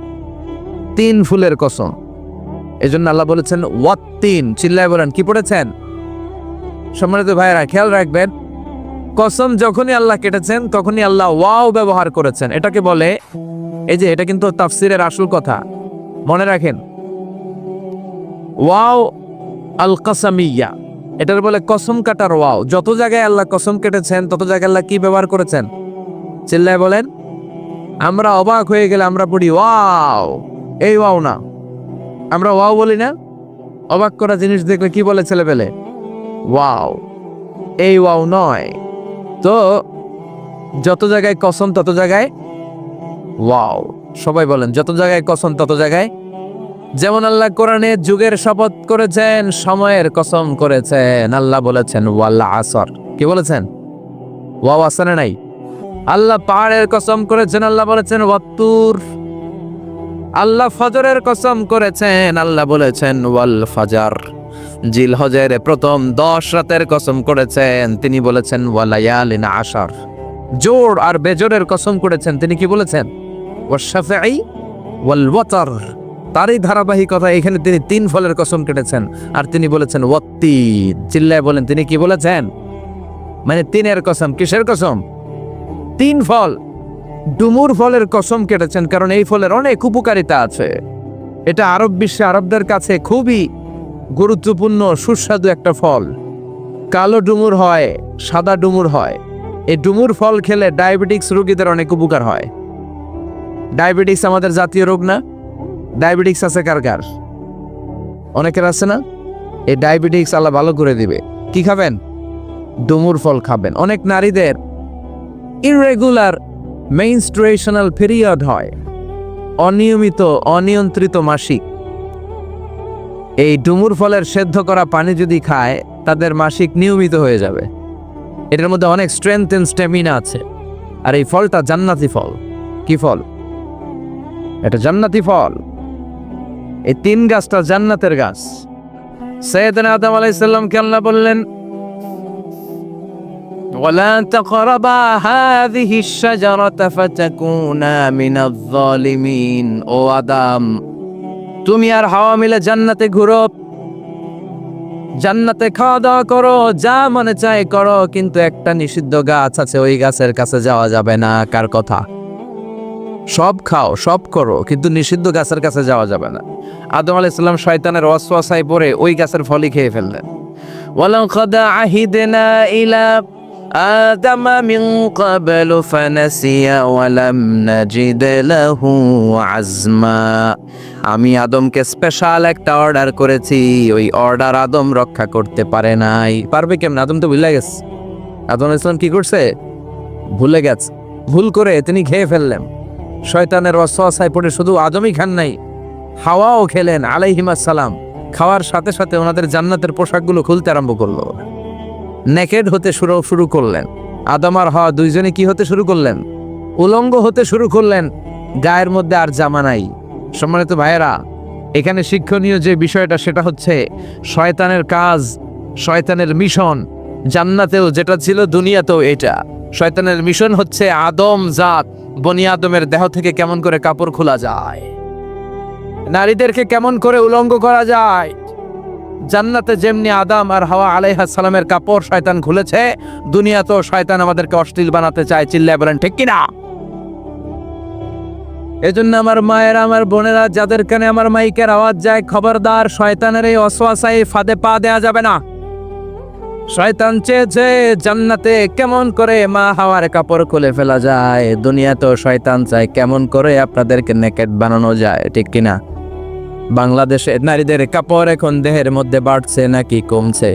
তিন ফুলের কসম। এজন্য আল্লাহ বলেছেন ওয়াত্তিন। চিল্লায় বলেন, কি পড়েছেন? সম্মানিত ভাইরা খেয়াল রাখবেন, কসম যখনই আল্লাহ কেটেছেন তখনই আল্লাহ ওয়াও ব্যবহার করেছেন। এটাকে বলে, এই যে এটা কিন্তু তাফসিরের আসল কথা, মনে রাখেন, ওয়াও আল কাসামিয়া, এটার বলে কসম কাটার ওয়াও। যত জায়গায় আল্লাহ কসম কেটেছেন তত জায়গায় আল্লাহ কি ব্যবহার করেছেন? চিল্লায় বলেন। আমরা অবাক হয়ে গেলে আমরা পড়ি ওয়াও, এই ওয়াও না, আমরা ওয়াও বলি না? অবাক করা জিনিস দেখলে কি বলে ছেলে পেলে? ওয়াও, এই ওয়াও নয়। তো যত জায়গায় কসম তত জায়গায় ওয়াও। সবাই বলেন, যত জায়গায় কসম তত জায়গায়। যেমন আল্লাহ কোরআনে যুগের শপথ করেছেন, সময়ের কসম করেছেন। আল্লাহ বলেছেন ওয়াল আসর। কি বলেছেন? ওয়াও আসরে নাই। আল্লাহ পাহাড়ের কসম করেছেন, আল্লাহ বলেছেন ওয়াত্তুর। আল্লাহ ফজরের কসম করেছেন, আল্লাহ বলেছেন ওয়াল ফাজার। জিলহজের প্রথম 10 রাতের কসম করেছেন, তিনি বলেছেন ওয়ালায়ালিন আশার। জোর আর বেজোরের কসম করেছেন, তিনি কি বলেছেন? ওয়াশফাঈ ওয়াল ওয়াতর। তারই ধারাবাহিকতা এখানে তিনি 3 ফলের কসম কেটেছেন, আর তিনি বলেছেন ওয়াত্তিন। চিল্লায় বলেন, তিনি কি বলেছেন? মানে 3-এর কসম। কিসের কসম? 3 ফল। ডুমুর ফলের কসম কেটেছেন, কারণ এই ফলের অনেক উপকারিতা আছে। এটা আরব বিশ্বে আরবদের কাছে খুবই গুরুত্বপূর্ণ সুস্বাদু একটা ফল। কালো ডুমুর হয়, সাদা ডুমুর হয়। এই ডুমুর ফল খেলে ডায়াবেটিক্স রোগীদের অনেক উপকার হয়। ডায়াবেটিক্স আমাদের জাতীয় রোগ না? ডায়াবেটিক্স আছে কার কার? অনেকের আছে না? এই ডায়াবেটিক্স আল্লাহ ভালো করে দিবে। কি খাবেন? ডুমুর ফল খাবেন। অনেক নারীদের ইররেগুলার মেনস্ট্রুয়েশনাল পিরিয়ড হয়, অনিয়মিত অনিয়ন্ত্রিত মাসিক। এই ডুমুর ফলের সেদ্ধ করা পানি যদি খায়, তাদের মাসিক নিয়মিত হয়ে যাবে। এটার মধ্যে অনেক স্ট্রেংথ এন্ড স্ট্যামিনা আছে। আর এই ফলটা জান্নাতি ফল। কি ফল? এটা জান্নাতি ফল। এই 3 গাছটা জান্নাতের গাছ। সাইয়েদনা আদম আলাইহিস সালামকে আল্লাহ বললেন ওয়ালা তাকরাবা হাযিহি আশ-শাজারাতা ফাতাকুনা মিনাজ যালিমিন। ও আদম, তুমি আর হাওয়া মিলে জান্নাতে ঘুরো, জান্নাতে খাওয়া দাওয়া করো, যা মনে চায় করো, কিন্তু একটা নিষিদ্ধ গাছ আছে, ওই গাছের কাছে যাওয়া যাবে না। কার কথা? সব খাও, সব করো, কিন্তু নিষিদ্ধ গাছের কাছে যাওয়া যাবে না। আদম আলাইহিস সালাম শয়তানের ওয়াসওয়াসায় পড়ে ওই গাছের ফলই খেয়ে ফেললেন। ওয়ালাকাদ আহিদনা ইলা আদামা মিন ক্বাবলু ফানাসিয়া ওয়া লাম নাজিদ লাহু আজমা। আমি আদমকে স্পেশাল একটা অর্ডার করেছি, ওই অর্ডার আদম রক্ষা করতে পারে নাই। পারবে কেমন? আদম তো ভুলে গেছে। আদম আলাইহিস সালাম কি করছে? ভুলে গেছে। ভুল করে তিনি খেয়ে ফেললেন। শয়তানের ওয়াসওয়াসায় পড়ে শুধু আদমই খান নাই, হাওয়াও খেলেন আলাইহিমাস সালাম। খাওয়ার সাথে সাথে ওনাদের জান্নাতের পোশাকগুলো খুলতে আরম্ভ করলো, নেকেড হতে শুরু করলেন। আদম আর হাওয়া দুইজনে কি হতে শুরু করলেন? উলঙ্গ হতে শুরু করলেন। গায়ের মধ্যে আর জামা নাই। সম্মানিত ভাইয়েরা, এখানে শিক্ষণীয় যে বিষয়টা সেটা হচ্ছে শয়তানের কাজ, শয়তানের মিশন জান্নাতেও যেটা ছিল দুনিয়াতেও এটা। শয়তানের মিশন হচ্ছে আদম জাত, বনি আদমের দেহ থেকে কেমন করে কাপড় খোলা যায়, নারীদেরকে কেমন করে উলঙ্গ করা যায়। জান্নাতে যেমনি আদম আর হাওয়া আলাইহিস সালামের কাপড় শয়তান খুলেছে, দুনিয়াতেও শয়তান আমাদেরকে অশ্লীল বানাতে চায়। চিল্লায় বলেন ঠিক কিনা? এজন্য আমার মায়েরা, আমার বোনেরা, যাদের কানে আমার মাইকের আওয়াজ যায়, খবরদার, শয়তানের এই অসওয়াসায় ফাঁদে পা দেয়া যাবে না। শয়তান চেয়েছে জান্নাতে কেমন করে মা হাওয়ার কাপড় খুলে ফেলা যায়, দুনিয়াতেও শয়তান চায় কেমন করে আপনাদেরকে নেকেড বানানো যায়, ঠিক কিনা? বাংলাদেশে নারীদের কাপড় এখন দেহের মধ্যে বাড়ছে নাকি কমছে?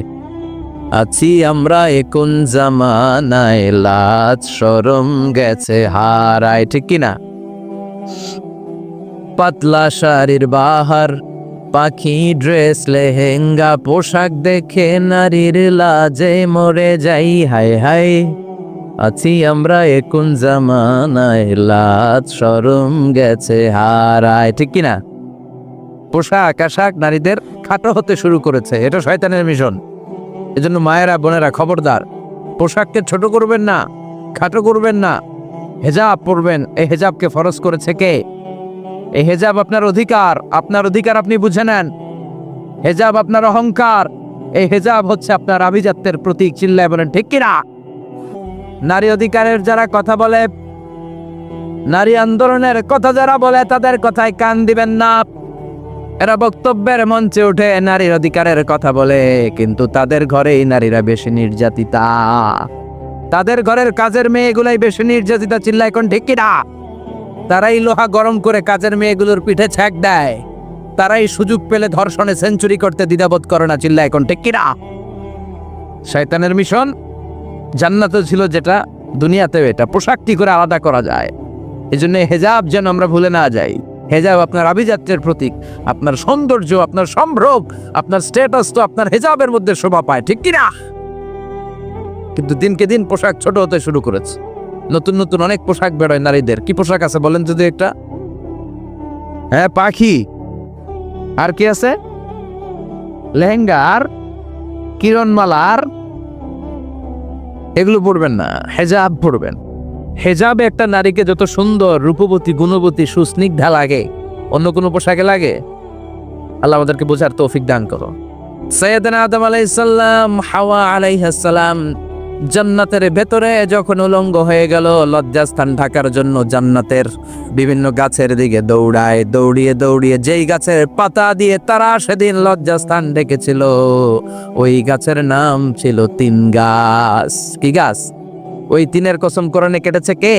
আছি আমরা এখন জামানায়, লাজ শরম গেছে হারায়, ঠিক কিনা? পাতলা শাড়ির বাহার, পাখি ড্রেস, লেহেঙ্গা পোশাক দেখে নারীর লাজে মরে যাই, হায় হায়। আছি আমরা এখন জামানায়, লাজ শরম গেছে হারায়, ঠিক কিনা? পোশাক আশাক নারীদের খাটো হতে শুরু করেছে, এটা শয়তানের মিশন। এজন্য মায়েরা, বোনেরা, খবরদার, পোশাককে ছোট করবেন না, খাটো করবেন না। হেজাব পরবেন। এই হেজাবকে ফরজ করেছে কে? এই হেজাব আপনার অধিকার, আপনার অধিকার আপনি বুঝে নেন। হেজাব আপনার অহংকার, এই হেজাব হচ্ছে আপনার আভিজাত্যের প্রতীক। চিল্লায় বলেন ঠিক কিনা? নারী অধিকারের যারা কথা বলে, নারী আন্দোলনের কথা যারা বলে, তাদের কথায় কান দিবেন না। এরা বক্তব্যের মঞ্চে উঠে নারীর অধিকারের কথা বলে, কিন্তু তাদের ঘরেই নারীরা বেশি নির্যাতিতা, তাদের ঘরের কাজের মেয়েগুলাই বেশি নির্যাতিতা। চিল্লায় কোন ঠিক কিনা? তারাই লোহা গরম করে কাজের মেয়েগুলোর পিঠে ছ্যাঁক দেয়, তারাই সুযোগ পেলে ধর্ষণে সেঞ্চুরি করতে দ্বিধাবোধ করে না। চিল্লায় কোন ঠিক কিনা? শয়তানের মিশন। জান্নাতে ছিল যেটা, দুনিয়াতেও এটা। পোশাকটি করে আলাদা করা যায়, এজন্য হেজাব যেন আমরা ভুলে না যাই। হেজাব আপনার আভিজাত্যের প্রতীক, আপনার সৌন্দর্য, আপনার সম্ভ্রম, আপনার স্ট্যাটাস তো আপনার হেজাবের মধ্যে শোভা পায়, ঠিক কিনা? কিন্তু দিনকে দিন পোশাক ছোট হতে শুরু করেছে। নতুন নতুন অনেক পোশাক বেরোয় নারীদের। কি পোশাক আছে বলেন যদি একটা? হ্যাঁ, পাখি। আর কি আছে? লেহেঙ্গা আর কিরণমালা। আর এগুলো পরবেন না, হেজাব পরবেন। হেজাবে একটা নারীকে যত সুন্দর, রূপবতী, গুণবতী, সুস্নিগ্ধা লাগে, অন্য কোনো পোশাকে লাগে? আল্লাহ আমাদেরকে বোঝার তৌফিক দান করো। সাইয়েদনা আদম আলাইহিস সালাম, হাওয়া আলাইহিস সালাম জান্নাতের ভেতরে যখন উলঙ্গ হয়ে গেল, লজ্জাস্থান ঢাকার জন্য জান্নাতের বিভিন্ন গাছের দিকে দৌড়ায়। দৌড়িয়ে দৌড়িয়ে যেই গাছের পাতা দিয়ে তারা সেদিন লজ্জাস্থান ডেকেছিল, ওই গাছের নাম ছিল তিন গাছ। কি গাছ? ওই তিনের কসম কোরআনে কেটেছে কে?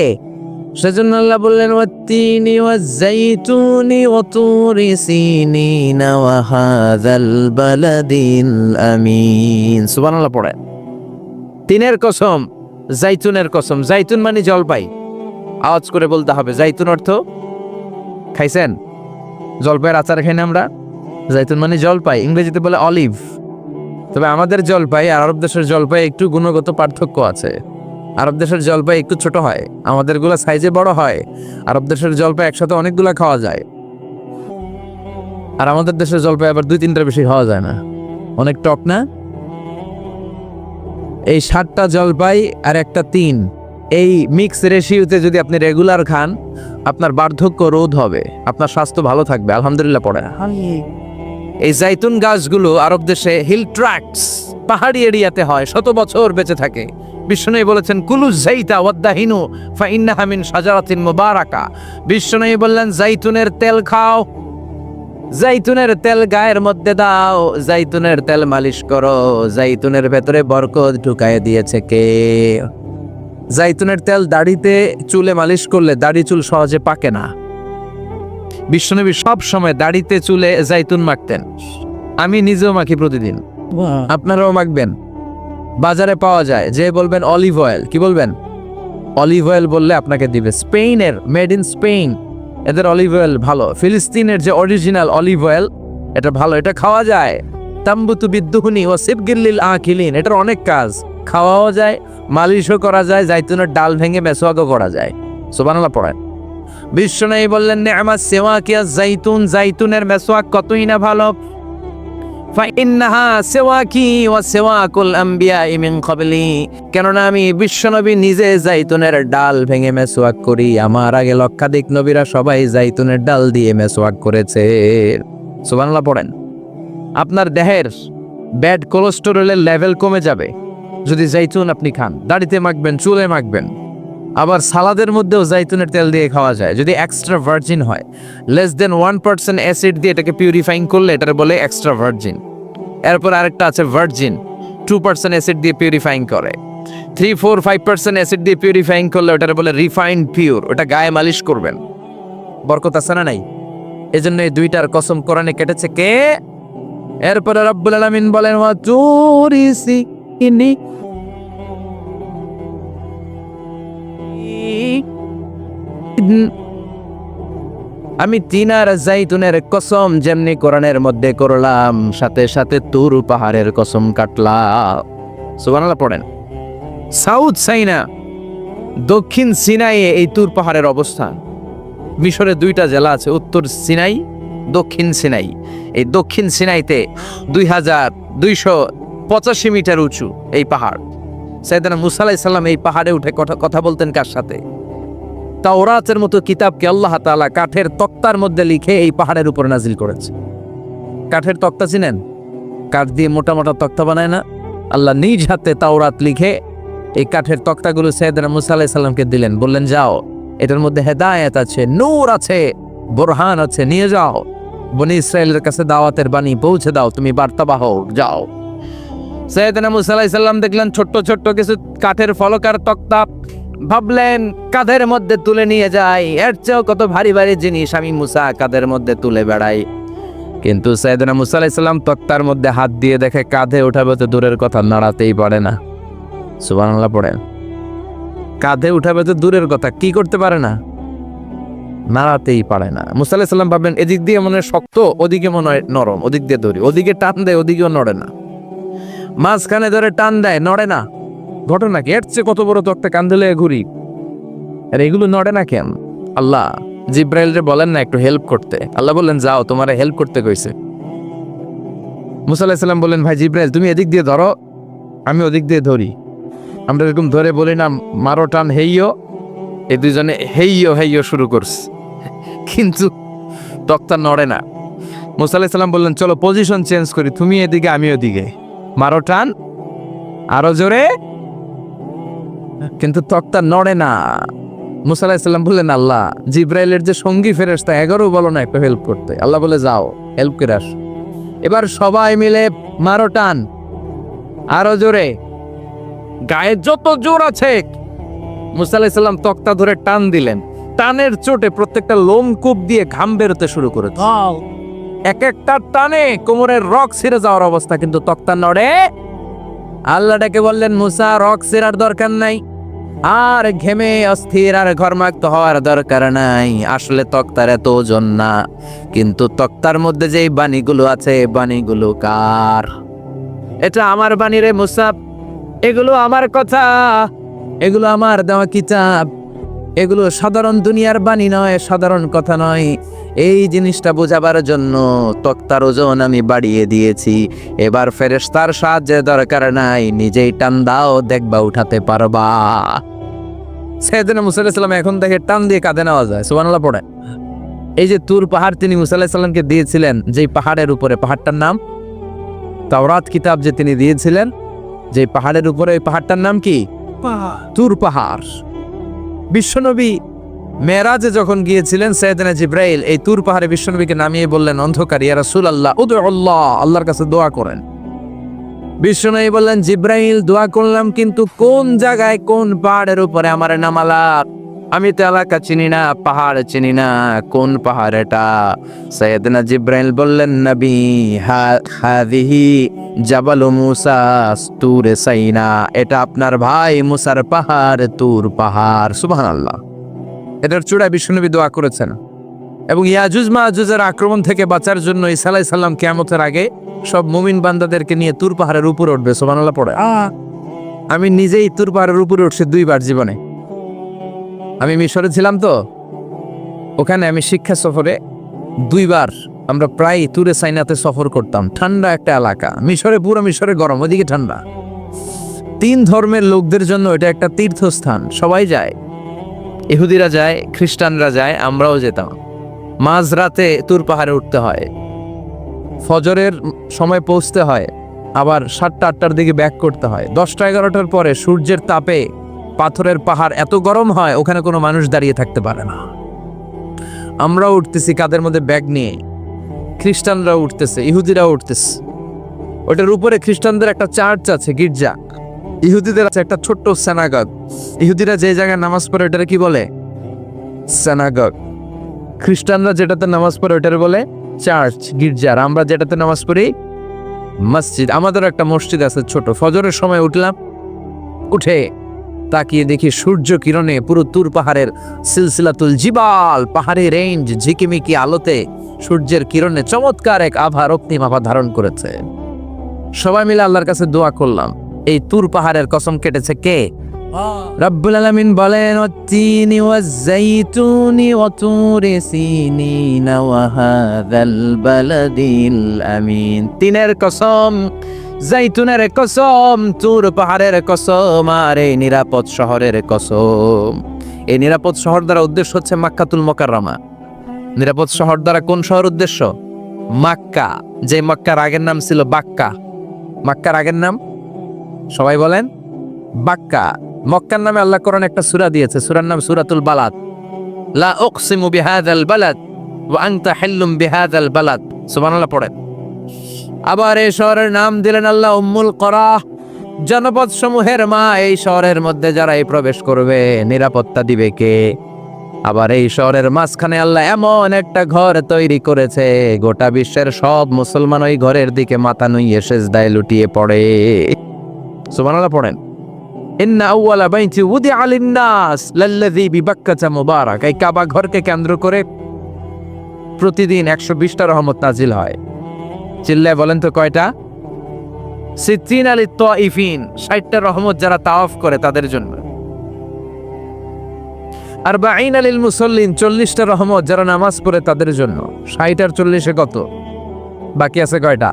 সেজন্য আল্লাহ বললেন, ওয়াত-তিনি ওয়াজ-যাইতুনি ওয়া তুরি সিনিনা ওয়া হাযাল বালাদিল আমিন। সুবহানাল্লাহ পড়ে। তিনের কসম, জাইতুনের কসম। জাইতুন মানে জলপাই। আওয়াজ করে বলতে হবে। জাইতুন অর্থ খাইছেন? জলপাইয়ের আচার খাই না আমরা? জাইতুন মানে জলপাই, ইংরেজিতে বলে অলিভ। তবে আমাদের জলপাই আর আরব দেশের জলপাই একটু গুণগত পার্থক্য আছে। আরব দেশের জলপাই একটু ছোট হয়, আমাদের গুলা সাইজে বড় হয়। আরব দেশের জলপাই একসাথে অনেকগুলা খাওয়া যায়, আর আমাদের দেশের জলপাই আবার 2-3টার বেশি খাওয়া যায় না। অনেক টক না? এই 7টা জলপাই আর একটা 3, এই মিক্স রেশিওতে যদি আপনি রেগুলার খান, আপনার বার্ধক্য রোধ হবে, আপনার স্বাস্থ্য ভালো থাকবে। আলহামদুলিল্লাহ পড়ে। এই জাইতুন গাছগুলো আরব দেশে হিল ট্র্যাক্টস, পাহাড়ি এরিয়াতে হয়, 100 বছর বেঁচে থাকে। বিশ্বনবী বলেছেন, কুলু যাইতা ওয়াদ্দাহিনু ফাইন্নাহা মিন শাজারাতিন মুবারাকা। বিশ্বনবী বললেন, জাইতুনের তেল খাও, জাইতুনের তেল গায়ের মধ্যে দাও, জাইতুনের তেল মালিশ করো। জাইতুনের ভেতরে বরকত ঢুকায় দিয়েছে কে? জাইতুনের তেল দাড়িতে, চুলে মালিশ করলে দাড়ি চুল সহজে পাকে না। বিশ্বনবী সব সময় দাড়িতে চুলে জাইতুন মাখতেন। আমি নিজেও মাখি প্রতিদিন, আপনারাও মাখবেন। বাজারে পাওয়া যায়, যে বলবেন অলিভ অয়েল, কি বলবেন? অলিভ অয়েল বললে আপনাকে দিবে। স্পেনের, মেড ইন স্পেন, এদের অলিভ অয়েল ভালো। ফিলিস্তিনের যে অরিজিনাল অলিভ অয়েল, এটা ভালো, এটা খাওয়া যায়। তাম্বুতু বিদ্দুহুনি ওয়া সিবগিল আকিলিন, এটার অনেক কাজ। খাওয়াও যায়, মালিশও করা যায়, জাইতুনের ডাল ভেঙে মেসওয়াকও করা যায়। সুবহানাল্লাহ পড়েন। বিশ্বনবী বললেন, নি'মাস সিওয়াকিয়া জাইতুন, জাইতুনের মেসওয়াক কতই না ভালো। ফাইন্নাহা সিওয়াকি ওয়া সিওয়াকুল আমবিয়াই মিন ক্বাবলি, কেননা আমি বিশ্বনবী নিজে জাইতুনের ডাল ভেঙে মেসওয়াক করি। আমার আগে লক্ষাধিক নবীরা সবাই জাইতুনের ডাল দিয়ে মেসওয়াক করেছে। সুবহানাল্লাহ পড়েন। আপনার দেহের ব্যাড কোলেস্টেরলের লেভেল কমে যাবে যদি জাইতুন আপনি খান। দাড়িতে মাখবেন, চুলে মাখবেন, আবার সালাদের মধ্যেও জাইতুনের তেল দিয়ে খাওয়া যায় যদি এক্সট্রা ভার্জিন হয়। লেস দেন 1% অ্যাসিড দিয়ে এটাকে পিউরিফাইং করলে এটার বলে এক্সট্রা ভার্জিন। এরপর আরেকটা আছে ভার্জিন, 2% অ্যাসিড দিয়ে পিউরিফাইং করে। 3-4-5% অ্যাসিড দিয়ে পিউরিফাইং করলে ওটার বলে রিফাইন্ড পিওর, ওটা গায়ে মালিশ করবেন। বরকত আছে না নাই? এজন্য এই দুইটার কসম কোরআনে কেটেছে কে? এরপরে রব্বুল আলামিন বলেন ওয়া তুরি সিনি, আমি তিন আর জাইতুনের কসম যেমনি কোরআনের মধ্যে করলাম, সাথে সাথে তুর পাহাড়ের কসম কাটলাম। সুবহানাল্লাহ পড়েন। সাউথ সাইনা, দক্ষিণ সিনাইয়ে এই তুর পাহাড়ের অবস্থান। মিশরে দুইটা জেলা আছে, উত্তর সিনাই, দক্ষিণ সিনাই। এই দক্ষিণ সিনাইতে 2285 মিটার উঁচু এই পাহাড়। সাইয়েদনা মুসা আলাইহিস সালাম এই পাহাড়ে উঠে কথা বলতেন কার সাথে? তাওরাতের মতো কিতাবকে আল্লাহ তাআলা কাঠের তক্তার মধ্যে লিখে এই পাহাড়ের উপর নাজিল করেছে। কাঠের তক্তা চিনেন? কাঠ দিয়ে মোটা মোটা তক্তা বানায় না? আল্লাহ নিজ হাতে তাওরাত লিখে এই কাঠের তক্তাগুলো সাইয়েদনা মুসা আলাইহিস সালামকে দিলেন, বললেন যাও, এটার মধ্যে হেদায়েত আছে, নূর আছে, বুরহান আছে, নিয়ে যাও, বনি ইসরায়েলের কাছে দাওয়াতের বাণী পৌঁছে দাও, তুমি বার্তাবাহক, যাও। সাইয়েদনা মুসা আলাইহিস সালাম দেখলেন ছোট্ট ছোট্ট কিছু কাঠের ফলকার তক্তা, ভাবলেন কাঁধের মধ্যে তুলে নিয়ে যাই, এর চেয়েও কত ভারী ভারী জিনিস আমি মুসা কাঁধের মধ্যে তুলে বেড়াই। কিন্তু সাইয়েদনা মুসা আলাইহিস সালাম তক্তার মধ্যে হাত দিয়ে দেখে কাঁধে উঠাবে তো দূরের কথা, নাড়াতেই পারে না। সুবহানাল্লাহ পড়েন। কাঁধে উঠাবে তো দূরের কথা, কি করতে পারে না? নাড়াতেই পারে না। মুসা আলাইহিস সালাম ভাবলেন এদিক দিয়ে মনে হয় শক্ত, ওদিকে মনে হয় নরম, ওদিক দিয়ে ধরি, ওদিকে টান দেয়, ওদিকেও নড়ে না, মাঝখানে ধরে টান দেয়, নড়ে না। ঘটনা কি? এর চেয়ে কত বড় তক্তা কাঁধে লয়ে ঘুরি, আর এগুলো নড়ে না কেন? আল্লাহ জিব্রাইলরে বলেন না একটু হেল্প করতে? আল্লাহ বললেন যাও, তোমারে হেল্প করতে কইছে। মুসা আলাইহিস সালাম বললেন ভাই জিব্রাইল তুমি এদিক দিয়ে ধরো, আমি ওদিক দিয়ে ধরি। আমরা এরকম ধরে বলি না মারো টান হেইয়ো, এই দুইজনে হেইয়ো হেইয়ো শুরু করছে, কিন্তু তক্তা নড়ে না। মুসা আলাইহিস সালাম বললেন চলো পজিশন চেঞ্জ করি, তুমি এদিকে আমি ওদিকে, মারো টান আরো জোরে, কিন্তু তক্তা নড়ে না। মুসা আলাইহিস সালাম বললেন আল্লাহ জিব্রাইলের যে সঙ্গী ফেরেশতা 11 বলো না একটু হেল্প করতে। আল্লাহ বলে যাও হেল্প করে আস। এবার সবাই মিলে মারো টান আরো জোরে, গায়ে যত জোর আছে। মুসা আলাইহিস সালাম তক্তা ধরে টান দিলেন, টানের চোটে প্রত্যেকটা লোমকূপ দিয়ে ঘাম বেরোতে শুরু করেছে। এক একটা টানে কোমরের রক ছিঁড়ে যাওয়ার অবস্থা, কিন্তু তক্তা নড়ে। আল্লাহ ডেকে বললেন মুসা রক ছিঁড়ার দরকার নাই, আর ঘেমে অস্থির আর ঘর্মাক্ত হওয়ার দরকার নাই। আসলে তক্তার এত ওজন না, কিন্তু তক্তার মধ্যে যে বাণীগুলো আছে বাণীগুলো কার? এটা আমার বাণী রে মুসা, এগুলো আমার কথা, এগুলো আমার দেওয়া কিতাব, এগুলো সাধারণ দুনিয়ার বাণী নয়, সাধারণ কথা নয়। এই জিনিসটা বোঝাবার জন্য তক্তার ওজন আমি বাড়িয়ে দিয়েছি। এবার ফেরেশতার সাহায্যের দরকার নাই, নিজেই টান দাও, দেখবা উঠাতে পারবা। সাইয়েদনা মুসা আলাইহিস সালাম এখন দেখে টান দিয়ে কাঁধে নেওয়া যায়। সুবহানাল্লাহ পড়ে। এই যে তুর পাহাড় তিনি মুসা আলাইহিস সালামকে দিয়েছিলেন, যেই পাহাড়ের উপরে, পাহাড়টার নাম তাওরাত কিতাব যে তিনি দিয়েছিলেন, যে পাহাড়ের উপরে, ওই পাহাড়টার নাম কি? তুর পাহাড়। বিশ্বনবী মেরাজে যখন গিয়েছিলেন সাইয়েদনা জিব্রাইল এই তুর পাহাড়ে বিশ্বনবীকে নামিয়ে বললেন অন্ধকার, ইয়া রাসূলুল্লাহ উদুল্লাহ, আল্লাহর কাছে দোয়া করেন। বিশ্বনবী বললেন জিব্রাইল দোয়া করলাম, কিন্তু কোন জায়গায় কোন পাহাড়ের উপরে আমারে নামালা? আমি তো এলাকা চিনি না, পাহাড় চিনি না, কোন পাহাড় এটা? সাইয়েদনা জিব্রাইল বললেন নবী হাদিহি জাবালু মুসা তুরে সাইনা, এটা আপনার ভাই মুসার পাহাড়, তুর পাহাড়। সুবহানাল্লাহ। এটার চূড়ায় বিশ্বনবী দোয়া করেছেন। এবং ইয়াজুজ মাজুজের আক্রমণ থেকে বাঁচার জন্য ঈসা আলাইহিস সালাম কিয়ামতের আগে সব মুমিন বান্দাদেরকে নিয়ে তুর পাহাড়ের উপরে উঠবে। সুবহানাল্লাহ পড়ে। আমি নিজেই তুর পাহাড়ের উপরে উঠছি 2 বার জীবনে। আমি মিশরে ছিলাম তো, ওখানে আমি শিক্ষা সফরে 2 বার আমরা প্রায় তুরে সাইনাতে সফর করতাম। ঠান্ডা একটা এলাকা, মিশরে পুরো মিশরে গরম, ওদিকে ঠান্ডা। 3 ধর্মের লোকদের জন্য এটা একটা তীর্থস্থান, সবাই যায়, ইহুদিরা যায়, খ্রিস্টানরা যায়, আমরাও যেতাম। মাঝরাতে তুর পাহাড়ে উঠতে হয়, ফজরের সময় পৌঁছতে হয়, আবার 7টা 8টার দিকে ব্যাক করতে হয়। 10টা 11টার পরে সূর্যের তাপে পাথরের পাহাড় এত গরম হয় ওখানে কোনো মানুষ দাঁড়িয়ে থাকতে পারে না। আমরাও উঠতেছি কাদের মধ্যে ব্যাগ নিয়ে, খ্রিস্টানরাও উঠতেছে, ইহুদিরাও উঠতেছে। ওটার উপরে খ্রিস্টানদের একটা চার্চ আছে, গির্জা। ইহুদিদের আছে একটা ছোট্ট সিনাগগ। ইহুদিরা যে জায়গায় নামাজ পড়ে ওটারে কি বলে? সিনাগগ। খ্রিস্টানরা যেটাতে নামাজ পড়ে ওটারে বলে চার্চ, গির্জা। আর আমরা যেটাতে নামাজ পড়ি মসজিদ। আমাদের একটা মসজিদ আছে ছোট। ফজরের সময় উঠলাম, উঠে তাকিয়ে দেখি সূর্য কিরণে পুরো তুর পাহাড়ের সিলসিলাতুল জিবাল, পাহাড়ি রেঞ্জ ঝিকিমিকি আলোতে সূর্যের কিরণে চমৎকার এক আভা, রক্তিম আভা ধারণ করেছে। সবাই মিলে আল্লাহর কাছে দোয়া করলাম। এই তুর পাহাড়ের কসম কেটেছে কে? রব্বুল আলামিন বলেন, ওয়াত-তিনি ওয়াজ-যাইতুনি ওয়া তুরি সিনিনা ওয়া হাযাল বালাদিল আমিন। তিনের কসম, জাইতুনের কসম, তুর পাহাড়ের কসম, আর এই নিরাপদ শহরের কসম। এই নিরাপদ শহর দ্বারা উদ্দেশ্য হচ্ছে মাক্কাতুল মুকাররমা। নিরাপদ শহর দ্বারা কোন শহর উদ্দেশ্য? মক্কা। যে মক্কার আগের নাম ছিল বাক্কা। মক্কার আগের নাম সবাই বলেন বাক্কা। মক্কার নামে আল্লাহ কোরআনে একটা সূরা দিয়েছে, সূরার নাম সূরাতুল বালাদ। লা উকসিমু বিহাযাল বালাদ ওয়া আনতা হিল্লুম বিহাযাল বালাদ। সুবহানাল্লাহ পড়েন। আবার এই শহরের নাম দিলেন আল্লাহ উম্মুল করা, জনপদ সমূহের মা। এই শহরের মধ্যে যারা প্রবেশ করবে নিরাপত্তা দিবে কে? আবার এই শহরের মাঝখানে আল্লাহ এমন একটা ঘর তৈরি করেছে, গোটা বিশ্বের সব মুসলমান ওই ঘরের দিকে মাথা নুইয়ে সিজদায় লুটিয়ে পড়ে। সুবহানাল্লাহ পড়েন। ইন্না আউওয়ালা বাইতি উদিআ লিন-নাস লাল্লাযী বিবাক্কাতা মুবারাক। এই কাবা ঘরকে কেন্দ্র করে প্রতিদিন 120টা রহমত নাজিল হয়। চিল্লায় বলেন তো কয়টা? 60 লিত-তাইফিন, 60টা রহমত যারা তাওয়াফ করে তাদের জন্য। 40 লিল মুসাল্লিন, 40টা রহমত যারা নামাজ পড়ে তাদের জন্য। 60 আর 40 কত? বাকি আছে কয়টা?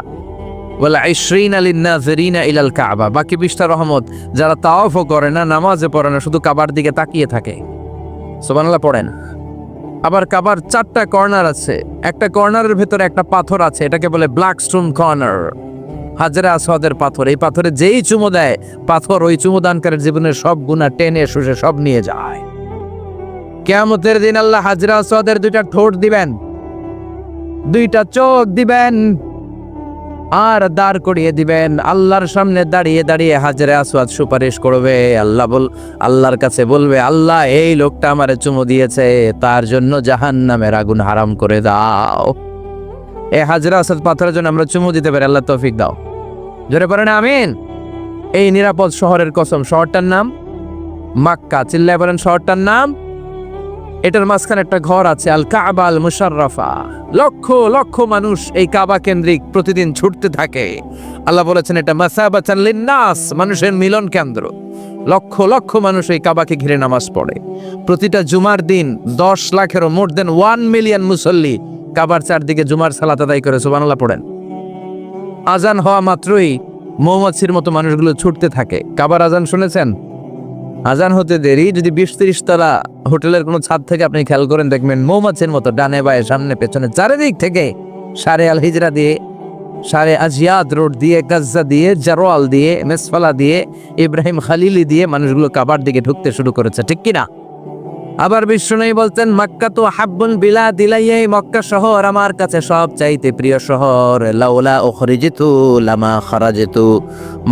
ওয়ালা 20 লিন-নাযিরিনা ইলাল কাবা, বাকি 20টা রহমত যারা তাওয়াফও করে না, নামাজে পড়ে না, শুধু কাবার দিকে তাকিয়ে থাকে। সুবহানাল্লাহ পড়েন। আবার কাবার 4টা কর্নার আছে, একটা কর্নারের ভেতরে একটা পাথর আছে, এটাকে বলে ব্ল্যাক স্টোন কর্নার, হাজরে আসওয়াদের পাথর। এই পাথরে যেই চুমো দেয়, পাথর ওই চুমোদানকারীর জীবনের সব গুনাহ টেনে শুষে সব নিয়ে যায়। কিয়ামতের দিন আল্লাহ হাজরে আসওয়াদের 2টা ঠোঁট দিবেন, 2টা চোখ দিবেন, আর দাঁড় করিয়ে দিবেন। আল্লাহর সামনে দাঁড়িয়ে দাঁড়িয়ে হাজরে আসওয়াদ সুপারিশ করবে। আল্লাহর কাছে বলবে, আল্লাহ এই লোকটা আমারে চুমু দিয়েছে, তার জন্য জাহান্নামের আগুন হারাম করে দাও। এই হাজরে আসওয়াদ পাথরের জন্য আমরা চুমু দিতে পারি, আল্লাহ তৌফিক দাও। জোরে পড়েন আমিন। এই নিরাপদ শহরের কসম, শহরটার নাম মক্কা। চিল্লায় বলেন শহরটার নাম। এটার মাঝখানে একটা ঘর আছে, আল কাবা আল মুশাররাফা। লক্ষ লক্ষ মানুষ এই কাবা কেন্দ্রিক প্রতিদিন ছুটতে থাকে। আল্লাহ বলেছেন এটা মাসাবাতান লিন-নাস, মানুষের মিলন কেন্দ্র। লক্ষ লক্ষ মানুষ এই কাবাকে ঘিরে নামাজ পড়ে। প্রতিটা জুমার দিন 10 লাখেরও মোর দেন 1 মিলিয়ন মুসল্লি কাবার চারদিকে জুমার সালাত আদায় করে। সুবহানাল্লাহ পড়েন। আজান হওয়া মাত্রই মৌমাছির মতো মানুষগুলো ছুটতে থাকে। কাবার আজান শুনেছেন? আজান হতে দেরি, যদি 20-30 তলা হোটেলের কোনো ছাদ থেকে আপনি খেয়াল করেন, দেখবেন মৌমাছির মতো ডানে বায়ে সামনে পেছনে চারিদিক থেকে শারে আল হিজরা দিয়ে, শারে আজিয়াদ রোড দিয়ে, গাজ্জা দিয়ে, জারোয়াল দিয়ে, মেসফালা দিয়ে, ইব্রাহিম খালিলি দিয়ে মানুষগুলো কাবার দিকে ঢুকতে শুরু করেছে, ঠিক কিনা? আবার বিষ্ণু বলতেন, মক্কা তো হাব্বুল বিলাদ ইলাইয়া, মক্কা শহর আমার কাছে সব চাইতে প্রিয় শহর। লাউলা উখরিজিতু লামা খারাজিতু,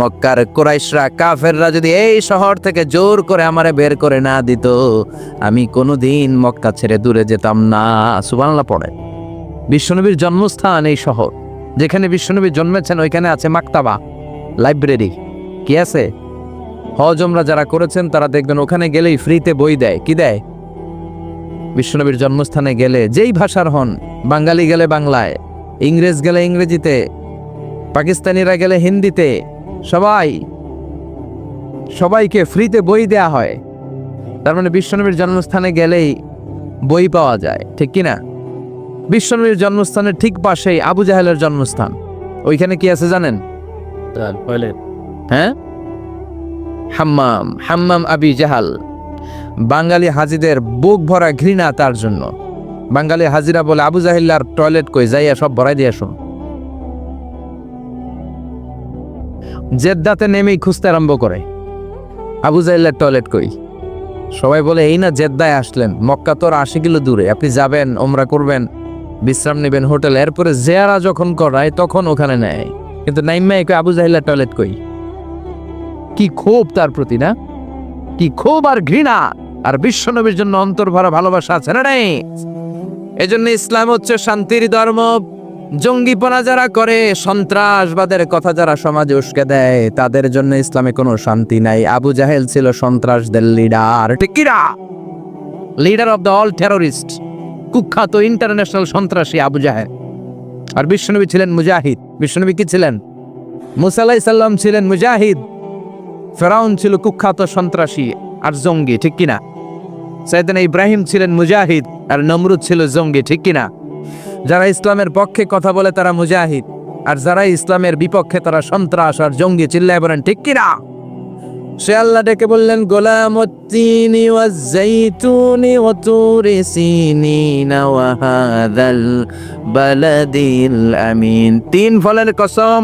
মক্কার কুরাইশরা কাফেররা যদি এই শহর থেকে জোর করে আমারে বের করে না দিত, আমি কোনোদিন মক্কা ছেড়ে দূরে যেতাম না। সুবহানাল্লাহ পড়ে। বিশ্বনবীর জন্মস্থান এই শহর, যেখানে বিশ্বনবী জন্মেছেন ওইখানে আছে মাকতাবা, লাইব্রেরি। কি আছে? হজ ওমরা যারা করেছেন তারা দেখবেন ওখানে গেলেই ফ্রিতে বই দেয়। কি দেয়? বিশ্বনবীর জন্মস্থানে গেলে যেই ভাষার হন, বাঙালি গেলে বাংলায়, ইংরেজ গেলে ইংরেজিতে, পাকিস্তানিরা গেলে হিন্দিতে, সবাইকে ফ্রিতে বই দেয়া হয়। তার মানে বিশ্বনবীর জন্মস্থানে গেলেই বই পাওয়া যায়, ঠিক কিনা? বিশ্বনবীর জন্মস্থানের ঠিক পাশেই আবু জাহেলের জন্মস্থান। ওইখানে কি আছে জানেন? হ্যাঁ, হাম্মাম আবি জাহাল। বাঙালি হাজিদের বুক ভরা ঘৃণা তার জন্য। বাঙালি হাজিরা বলে, আবু জাহিল্লার টয়লেট কই, যাইয়া সব ভরাই দিয়ে আসুন। জেদ্দাতে নেমেই খুঁজতে আরম্ভ করে। আবু জাহেলের টয়লেট কই? সবাই বলে এই না জেদ্দায় আসলেন, মক্কা তো আর 80 কিলো দূরে, আপনি যাবেন ওমরা করবেন, বিশ্রাম নেবেন হোটেলে, এরপরে জিয়ারা যখন করায় তখন ওখানে নেয়। কিন্তু নাইম্মাই কই আবু জাহেলের টয়লেট কই? কি ক্ষোভ তার প্রতি, না? কি ক্ষোভ আর ঘৃণা আর বিশ্বনবীর জন্য অন্তর ভরা ভালোবাসা আছে না নেই? এজন্য ইসলাম হচ্ছে শান্তির ধর্ম। জঙ্গিপনা যারা করে, সন্ত্রাসবাদের কথা যারা সমাজে উস্কে দেয়, তাদের জন্য ইসলামে কোনো শান্তি নাই। আবু জাহেল ছিল সন্ত্রাসদের লিডার, ঠিক কি না? Leader of the all terrorist, কুখ্যাত ইন্টারন্যাশনাল সন্ত্রাসী আবু জাহেল। আর বিশ্বনবী ছিলেন মুজাহিদ। বিশ্বনবী কি ছিলেন? মুসা আলাইহিস সালাম ছিলেন মুজাহিদ। ফেরাউন ছিল কুখ্যাত সন্ত্রাসী আর জঙ্গি, ঠিক কিনা? সাইয়েদনা ইব্রাহিম ছিলেন মুজাহিদ আর নমরুদ ছিল জঙ্গি, ঠিক কিনা? যারা ইসলামের পক্ষে কথা বলে তারা মুজাহিদ, আর যারা ইসলামের বিপক্ষে তারা সন্ত্রাস আর জঙ্গি। চিল্লায় বলেন ঠিক কিনা? সে আল্লাহ ডেকে বললেন গোলামুত্তিনি ওয়াজ-যাইতুনি ওয়া তুরি সিনিনা ওয়া হাযাল বালাদিল আমিন। তিন ফলের কসম,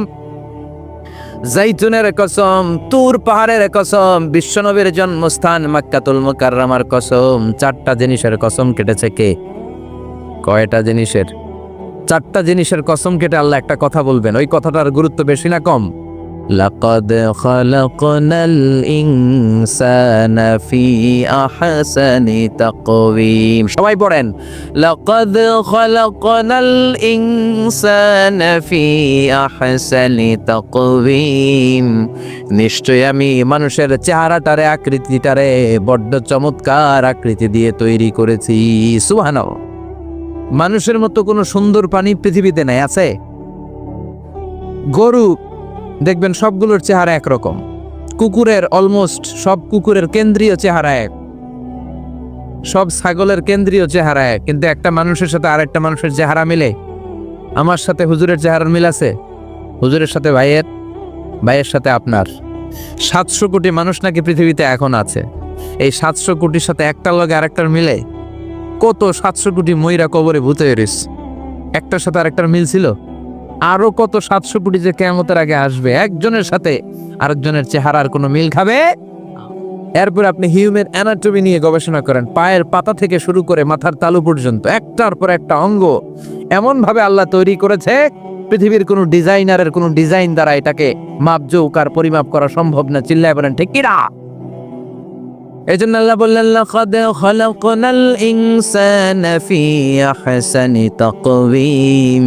জাইতুনের কসম, তুর পাহাড়ের কসম, বিশ্বনবীর জন্মস্থান মক্কাতুল মুকাররমার কসম। চারটা জিনিসের কসম কেটেছে কে? কয়টা জিনিসের? চারটা জিনিসের কসম কেটে আল্লাহ একটা কথা বলবেন। ওই কথাটার গুরুত্ব বেশি না কম? লাকাদ খালাকনাল ইনসানা ফি আহসানি তাকওয়িম। সবাই পড়েন, লাকাদ খালাকনাল ইনসানা ফি আহসানি তাকওয়িম। নিশ্চয় আমি মানুষের চেহারাটারে, আকৃতিটারে বড্ড চমৎকার আকৃতি দিয়ে তৈরি করেছি। সুবহানাল্লাহ। মানুষের মতো কোনো সুন্দর প্রাণী পৃথিবীতে নাই, আছে? গরু দেখবেন সবগুলোর চেহারা একরকম। কুকুরের অলমোস্ট সব কুকুরের কেন্দ্রীয় চেহারা এক, সব ছাগলের কেন্দ্রীয় চেহারা এক। কিন্তু একটা মানুষের সাথে আরেকটা মানুষের চেহারা মিলে? আমার সাথে হুজুরের চেহারার মিল আছে, হুজুরের সাথে ভাইয়ের, ভাইয়ের সাথে আপনার। 700 কোটি মানুষ নাকি পৃথিবীতে এখন আছে। এই 700 কোটির সাথে একটার লগে আরেকটার মিলে? কত 700 কোটি ময়রা কবরে ভূত হয়ে রয়েছে, একটার সাথে আরেকটার মিল ছিল? আরো কত 700 কোটি যে কিয়ামতের আগে আসবে, একজনের সাথে আরেকজনের চেহারার কোনো মিল খাবে? এরপর আপনি হিউম্যান অ্যানাটমি নিয়ে গবেষণা করেন, পায়ের পাতা থেকে শুরু করে মাথার তালু পর্যন্ত একটার পর একটা অঙ্গ এমন ভাবে আল্লাহ তৈরি করেছে, পৃথিবীর কোনো ডিজাইনারের কোনো ডিজাইন দ্বারা এটাকে মাপজোক আর পরিমাপ করা সম্ভব না। চিল্লায় বলেন ঠিক কি না? এজন্য আল্লাহ বললেন লাকাদ খালাকনাল ইনসানা ফি আহসানি তাকওয়িম।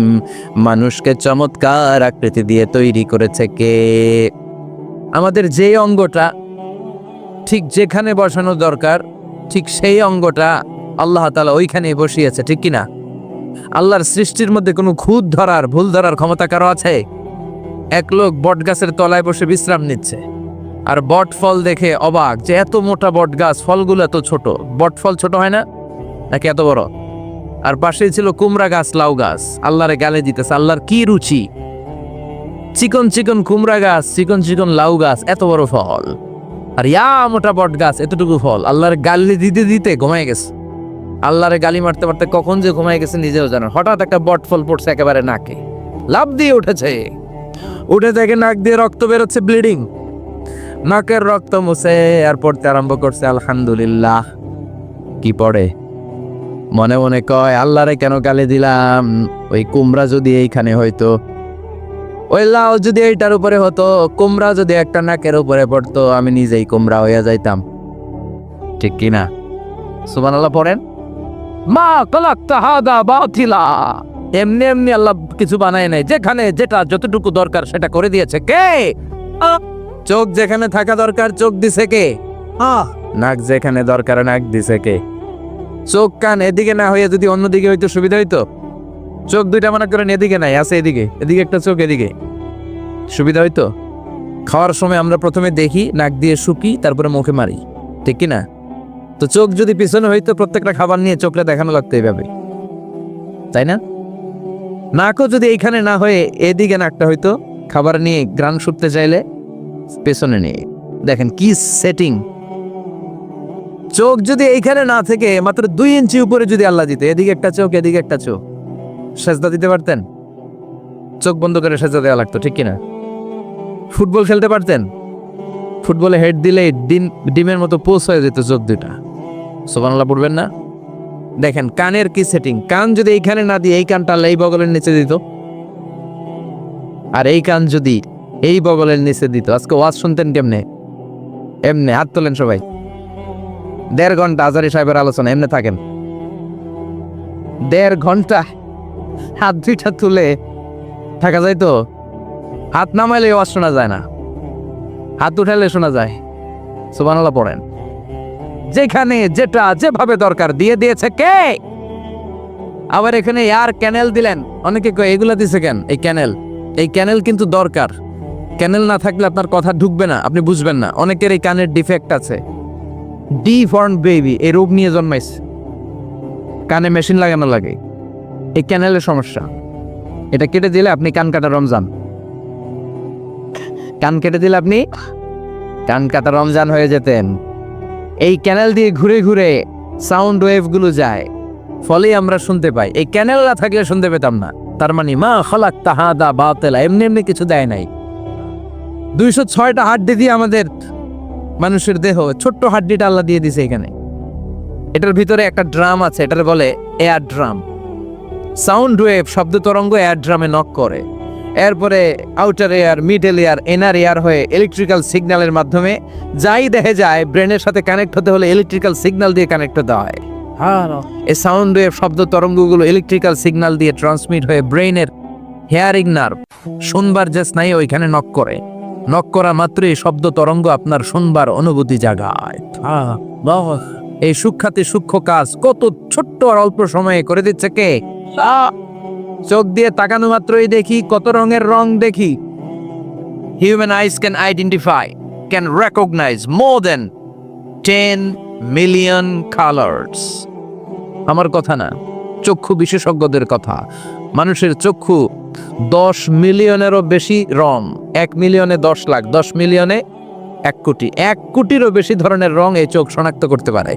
মানুষকে চমৎকার আকৃতি দিয়ে তৈরি করেছে কে? আমাদের যে অঙ্গটা ঠিক যেখানে বসানো দরকার, ঠিক সেই অঙ্গটা আল্লাহ তাআলা ওইখানেই বসিয়েছে, ঠিক কিনা? আল্লাহর সৃষ্টির মধ্যে কোনো খুঁত ধরার, ভুল ধরার ক্ষমতা কারো আছে? এক লোক বট গাছের তলায় বসে বিশ্রাম নিচ্ছে, আর বট ফল দেখে অবাক যে এত মোটা বট গাছ, ফলগুলো এত ছোট। বট ফল ছোট হয় না নাকি এত বড়? আর পাশেই ছিল কুমড়া গাছ, লাউ গাছ। আল্লাহরে গালে দিতেছে, আল্লাহর কি রুচি! চিকন চিকন কুমড়া গাছ, চিকন চিকন লাউ গাছ, এত বড় ফল, আর ইয়া মোটা বট গাছ, এতটুকু ফল। আল্লাহর গালি দিতে দিতে ঘুমায় গেছে। আল্লাহরে গালি মারতে মারতে কখন যে ঘুমায় গেছে নিজেও জানেন। হঠাৎ একটা বট ফল পড়ছে একেবারে নাকে, লাফ দিয়ে উঠেছে। উঠে থেকে নাক দিয়ে রক্ত বেরোচ্ছে, ব্লিডিং। নাকের রক্ত মুছে আর পড়তে আরম্ভ করছে আলহামদুলিল্লাহ। কি পড়ে? মনে মনে কয় আল্লাহরে কেন গালি দিলাম? ওই কুমড়া যদি এইখানে হইতো, ওই লাউ যদি এইটার উপরে হতো, কুমড়া যদি একটা নাকের উপরে পড়তো, আমি নিজেই কুমড়া হইয়া যাইতাম, ঠিক কিনা? সুবহানাল্লাহ পড়েন। মা খালাকতা হাদা বাতিলা। এমনি এমনি আল্লাহ কিছু বানায় নাই, যেখানে যেটা যতটুকু দরকার সেটা করে দিয়েছে কে? চোখ যেখানে থাকা দরকার চোখ দিছে কে? নাক যেখানে দরকার নাক দিছে কে? চোখ কান এদিকে না হইয়া যদি অন্যদিকে হইতো সুবিধা হইতো? চোখ দুইটা মনে করেন এদিকে নাই, আছে এদিকে, এদিকে একটা চোখ, এদিকে সুবিধা হইতো? খাওয়ার সময় আমরা প্রথমে দেখি, নাক দিয়ে শুকি, তারপরে মুখে মারি, ঠিক কিনা? তো চোখ যদি পিছনে হইতো, প্রত্যেকটা খাবার নিয়ে চোখটা দেখানো লাগতো এইভাবে, তাই না? নাকও যদি এইখানে না হয়ে এদিকে নাকটা হইতো, খাবার নিয়ে গ্রান শুটতে চাইলে পেছনে নিয়ে দেখেন কি সেটিং। চোখ যদি এইখানে না থেকে মাত্র 2 ইঞ্চি উপরে যদি আল্লাহ দিতে, এদিকে একটা চোখ এদিকে একটা চোখ, সেজদা দিতে পারতেন? চোখ বন্ধ করে সেজদা দেওয়া লাগতো, ঠিক কিনা? ফুটবল খেলতে পারতেন? ফুটবলে হেড দিলে ডিমের মতো পোষ হয়ে যেত চোখ দুটা। সুবহানাল্লাহ পড়বেন না? দেখেন কানের কি সেটিং, কান যদি এইখানে না দিয়ে এই কানটা আল্লাহ এই বগলের নিচে দিত, আর এই কান যদি এই বগলের নিচে দিত, আজকে ওয়াজ শুনতেন কেমনে? এমনে। হাত তোলেন সবাই। 1.5 ঘন্টা আজারি সাহেবের আলোচনা, এমনে থাকেন 1.5 ঘন্টা হাত দুইটা তুলে থাকা যায় তো? হাত নামাইলে ওয়াজ শোনা যায় না, হাত উঠাইলে শোনা যায়। সুবহানাল্লাহ পড়েন। যেখানে যেটা যেভাবে দরকার দিয়ে দিয়েছে কে? আবার এখানে এয়ার ক্যানেল দিলেন, অনেকে কয় এগুলা দিছে কেন? এই ক্যানেল কিন্তু দরকার। ক্যানেল না থাকলে আপনার কথা ঢুকবে না, আপনি বুঝবেন না। অনেকের এই কানের ডিফেক্ট আছে, ডিফর্ম বেবি, এই রোগ নিয়ে জন্মাইছে, কানে মেশিন লাগানো লাগে, এই ক্যানেলের সমস্যা। এটা কেটে দিলে আপনি কান কাটা রমজান, কান কেটে দিলে আপনি কান কাটা রমজান হয়ে যেতেন। এই ক্যানেল দিয়ে ঘুরে ঘুরে সাউন্ড ওয়েভ গুলো যায়, ফলে আমরা শুনতে পাই। এই ক্যানেল না থাকলে শুনতে পেতাম না। তার মানে মা খালাকতা হাদা বাতিলা, এমনি এমনি কিছু দেয় নাই। 206টা হাড্ডি দিয়ে আমাদের মানুষের দেহ, ছোট্ট হাড্ডিটা আল্লাহ দিয়ে দিছে এখানে। এটার ভিতরে একটা ড্রাম আছে, এটার বলে এয়ার ড্রাম। সাউন্ড ওয়েভ, শব্দ তরঙ্গ এয়ার ড্রামে নক করে, এরপরে outer air, middle air, inner air হয়ে ইলেকট্রিক্যাল সিগন্যালের মাধ্যমে যাই দেখে যায়, ব্রেনের সাথে কানেক্ট হতে হলে ইলেকট্রিক্যাল সিগন্যাল দিয়ে কানেক্ট হতে হয়। এই সাউন্ড ওয়েভ, শব্দ তরঙ্গগুলো ইলেকট্রিক্যাল সিগন্যাল দিয়ে ট্রান্সমিট হয়ে ব্রেনের হেয়ারিং নার্ভ, শুনবার যে স্নায়ু, ওইখানে নক করে। নক করা মাত্রই শব্দ তরঙ্গ আপনার শুনবার অনুভূতি জাগায়। এই সূক্ষ্মাতি সূক্ষ্ম কাজ কত ছোট্ট আর অল্প সময়ে করে দিচ্ছে কে? চোখ দিয়ে তাকানো মাত্রই দেখি কত রঙের রং দেখি। Human eyes can identify, can recognise more than 10 million colours. আমার কথা না, চক্ষু বিশেষজ্ঞদের কথা। মানুষের চক্ষু 10 মিলিয়নেরও বেশি রং, 1 মিলিয়নে 10 লাখ, 10 মিলিয়নে 1 কোটি, 1 কোটিরও বেশি ধরনের রং এই চোখ শনাক্ত করতে পারে।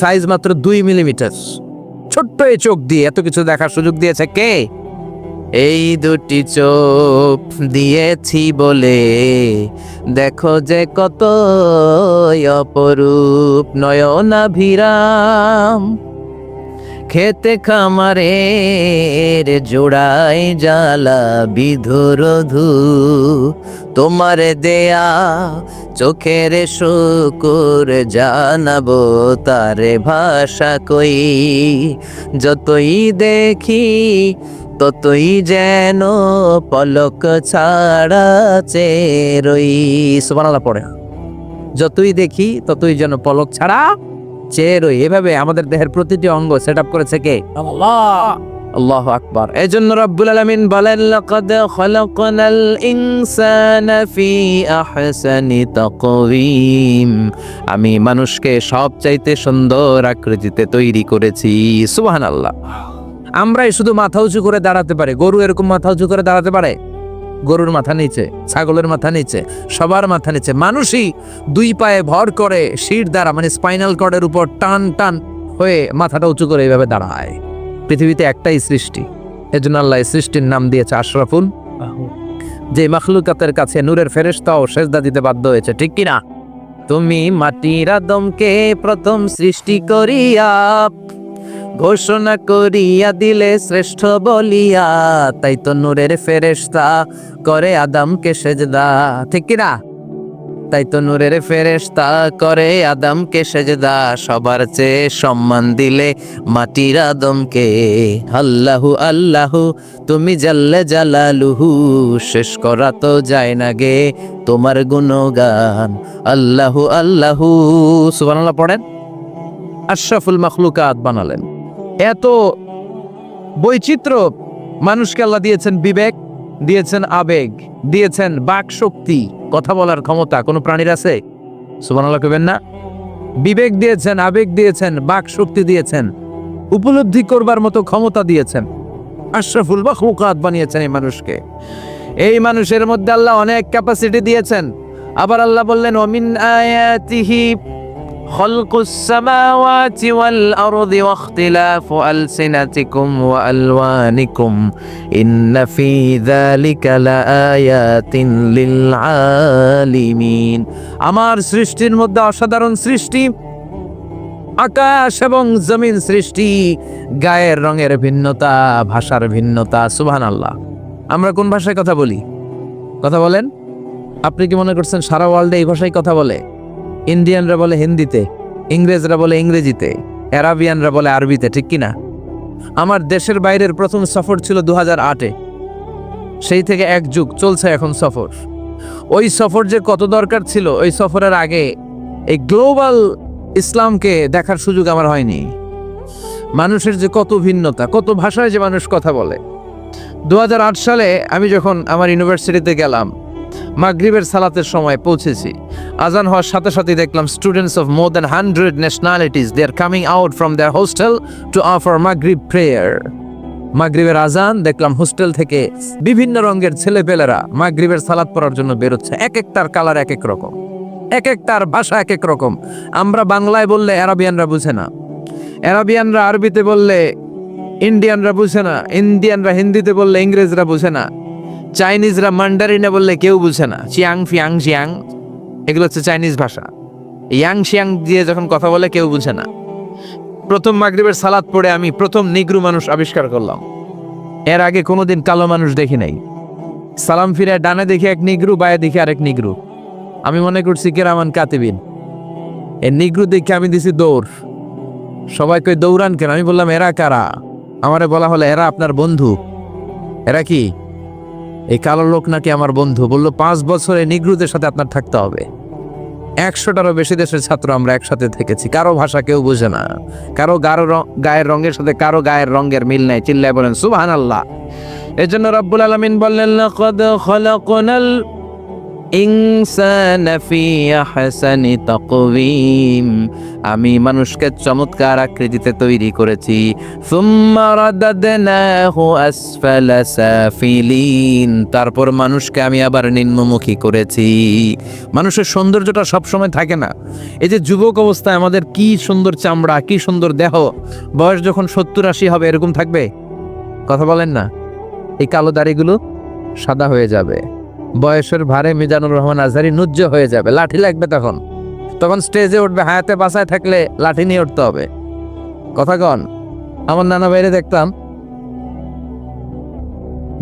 সাইজ মাত্র 2 মিলিমিটার। ছোট্ট এই চোখ দিয়ে এত কিছু দেখার সুযোগ দিয়েছে কে? এই দুটি চোখ দিয়েছি বলে দেখো যে কত অপরূপ নয়নাভিরাম। খেতে খামারের জোড়ায় জ্বালা বিধুরধু, তোমার দেয়া চোখের শুকুর জানাবো তারে ভাষা কই। যতই দেখি ততই যেন পলক ছাড়া চেরই। সুবহানাল্লাহ পড়ে। যতই দেখি ততই যেন পলক ছাড়া চেরই। এভাবে আমাদের দেহের প্রতিটি অঙ্গ সেটআপ করেছে কে? আল্লাহ। আল্লাহু আকবার। এজন্য রব্বুল আলামিন বলেন, লাকাদ খালাকনাল ইনসানা ফি আহসানি তাকওয়িম। আমি মানুষকে সবচাইতে সুন্দর আকৃতিতে তৈরি করেছি। সুবহানাল্লাহ। আমরাই শুধু মাথা উঁচু করে দাঁড়াতে পারি, গরু এরকম মাথা উঁচু করে দাঁড়াতে পারে? গরুর মাথা নিচে, ছাগলের মাথা নিচে, সবার মাথা নিচে। মানুষই 2 পায়ে ভর করে শির দ্বারা, মানে স্পাইনাল কর্ডের উপর টান টান হয়ে মাথাটা উঁচু করে এইভাবে দাঁড়ায়। পৃথিবীতে একটাই সৃষ্টি, এজন্য আল্লাহ সৃষ্টির নাম দিয়েছে আশরাফুল, যে মাখলুকাতের কাছে নূরের ফেরেশতাও সেজদা দিতে বাধ্য হয়েছে। ঠিক কিনা? তুমি মাটির আদমকে প্রথম সৃষ্টি করিয়া ঘোষণা করিয়া দিলে শ্রেষ্ঠ বলিয়া, তাই তো নূরের ফেরেশতা করে আদমকে সেজদা। ঠিক কিনা? তাই তো নূরের ফেরেশতা করে আদমকে সেজদা। সবার চেয়ে সম্মান দিলে মাটির আদমকে। আল্লাহু আল্লাহু তুমি জাল্লে জালালুহু, শেষ করা তো যায় না গে তোমার গুণগান। আল্লাহু আল্লাহু। সুবহানাল্লাহ পড়েন। আশরাফুল মাখলুকাত বানালেন। এত বৈচিত্র্য মানুষকে আল্লাহ দিয়েছেন। বিবেক দিয়েছেন, আবেগ দিয়েছেন, বাক শক্তি, কথা বলার ক্ষমতা। কোন প্রাণীর আছে? সুবহানাল্লাহ কইবেন না? বিবেক দিয়েছেন, আবেগ দিয়েছেন, বাক শক্তি দিয়েছেন, উপলব্ধি করবার মতো ক্ষমতা দিয়েছেন। আশরাফুল মাখলুকাত বানিয়েছেন এই মানুষকে। এই মানুষের মধ্যে আল্লাহ অনেক ক্যাপাসিটি দিয়েছেন। আবার আল্লাহ বললেন, ওমিন আয়াতিহি خلق السماوات والأرض واختلاف ألسنتكم وألوانكم إن في ذلك لآيات للعالمين আমার সৃষ্টির মধ্যে অসাধারণ সৃষ্টি, আকাশ এবং জমিন সৃষ্টি, গায়ের রঙের ভিন্নতা, ভাষার ভিন্নতা। সুবহানাল্লাহ। আমরা কোন ভাষায় কথা বলি? কথা বলেন। আপনি কি মনে করছেন সারা ওয়ার্ল্ডে এই ভাষায় কথা বলে? ইন্ডিয়ানরা বলে হিন্দিতে, ইংরেজরা বলে ইংরেজিতে, অ্যারাবিয়ানরা বলে আরবিতে, ঠিক কিনা? আমার দেশের বাইরের প্রথম সফর ছিল 2008-এ। সেই থেকে এক যুগ চলছে এখন সফর। ওই সফর যে কত দরকার ছিল, ওই সফরের আগে এই গ্লোবাল ইসলামকে দেখার সুযোগ আমার হয়নি। মানুষের যে কত ভিন্নতা, কত ভাষায় যে মানুষ কথা বলে। 2008 সালে আমি যখন আমার ইউনিভার্সিটিতে গেলাম, মাগরিবের সালাতের সময় পৌঁছেছি। আজান হওয়ার সাথে সাথে দেখলাম students of more than 100 nationalities they are coming out from their hostel to offer মাগরিব প্রেয়ার। মাগরিবের আজান দেখলাম হোস্টেল থেকে বিভিন্ন রঙের ছেলেপেলেরা মাগরিবের সালাত পড়ার জন্য বেরোচ্ছে। এক একটার কালার এক এক রকম, এক একটার ভাষা এক এক রকম। আমরা বাংলায় বললে অ্যারাবিয়ানরা বুঝে না, অ্যারাবিয়ানরা আরবিতে বললে ইন্ডিয়ানরা বুঝে না, ইন্ডিয়ানরা হিন্দিতে বললে ইংরেজরা বুঝে না, চাইনিজরা মান্ডারিনে বললে কেউ বুঝে না। চিয়াং ফিয়াং জিয়াং, এগুলো হচ্ছে চাইনিজ ভাষা। ইয়াং শিয়াং দিয়ে যখন কথা বলে কেউ বুঝে না। প্রথম মাগরিবের সালাত পড়ে আমি প্রথম নিগ্রু মানুষ আবিষ্কার করলাম। এর আগে কোনোদিন কালো মানুষ দেখি নাই। সালাম ফিরে ডানে দেখি এক নিগ্রু, বায়ে দেখি আরেক নিগ্রু। আমি মনে করছি কিরামান কাতিবিন। এই নিগ্রু দেখে আমি দিছি দৌড়। সবাই কই দৌড়ান কেন? আমি বললাম এরা কারা? আমারে বলা হলো এরা আপনার বন্ধু। এরা কি? এই কালো লোক নাকি আমার বন্ধু। বললো 5 বছরে নিগ্রুদের সাথে আপনার থাকতে হবে। 100টারও বেশি দেশের ছাত্র আমরা একসাথে থেকেছি। কারো ভাষা কেউ বুঝে না, কারো গায়ের রঙের সাথে কারো গায়ের রঙের মিল নাই। চিল্লায় বলেন সুবহানাল্লাহ। এজন্য রব্বুল আলামিন বললেন লাকাদ খালাকনাল ইনসানা ফি আহসানি তাকওয়িম, আমি মানুষকে চমৎকার আকৃতিতে তৈরি করেছি। সুম্মা রাদাদনাহু আসফালা সাফিলিন, তারপর মানুষকে আমি আবার নিম্নমুখী করেছি। মানুষের সৌন্দর্যটা সবসময় থাকে না। এই যে যুবক অবস্থায় আমাদের কি সুন্দর চামড়া, কি সুন্দর দেহ, বয়স যখন 70-80 হবে এরকম থাকবে? কথা বলেন না। এই কালো দাড়িগুলো সাদা হয়ে যাবে, বয়সের ভারে মিজানুর রহমান আজহারি নুজ্জ হয়ে যাবে, লাঠি লাগবে। তখন স্টেজে উঠবে, হায়াতে বাসায় থাকলে লাঠি নিয়ে উঠতে হবে। কথা কন। আমার নানা বাইরে দেখতাম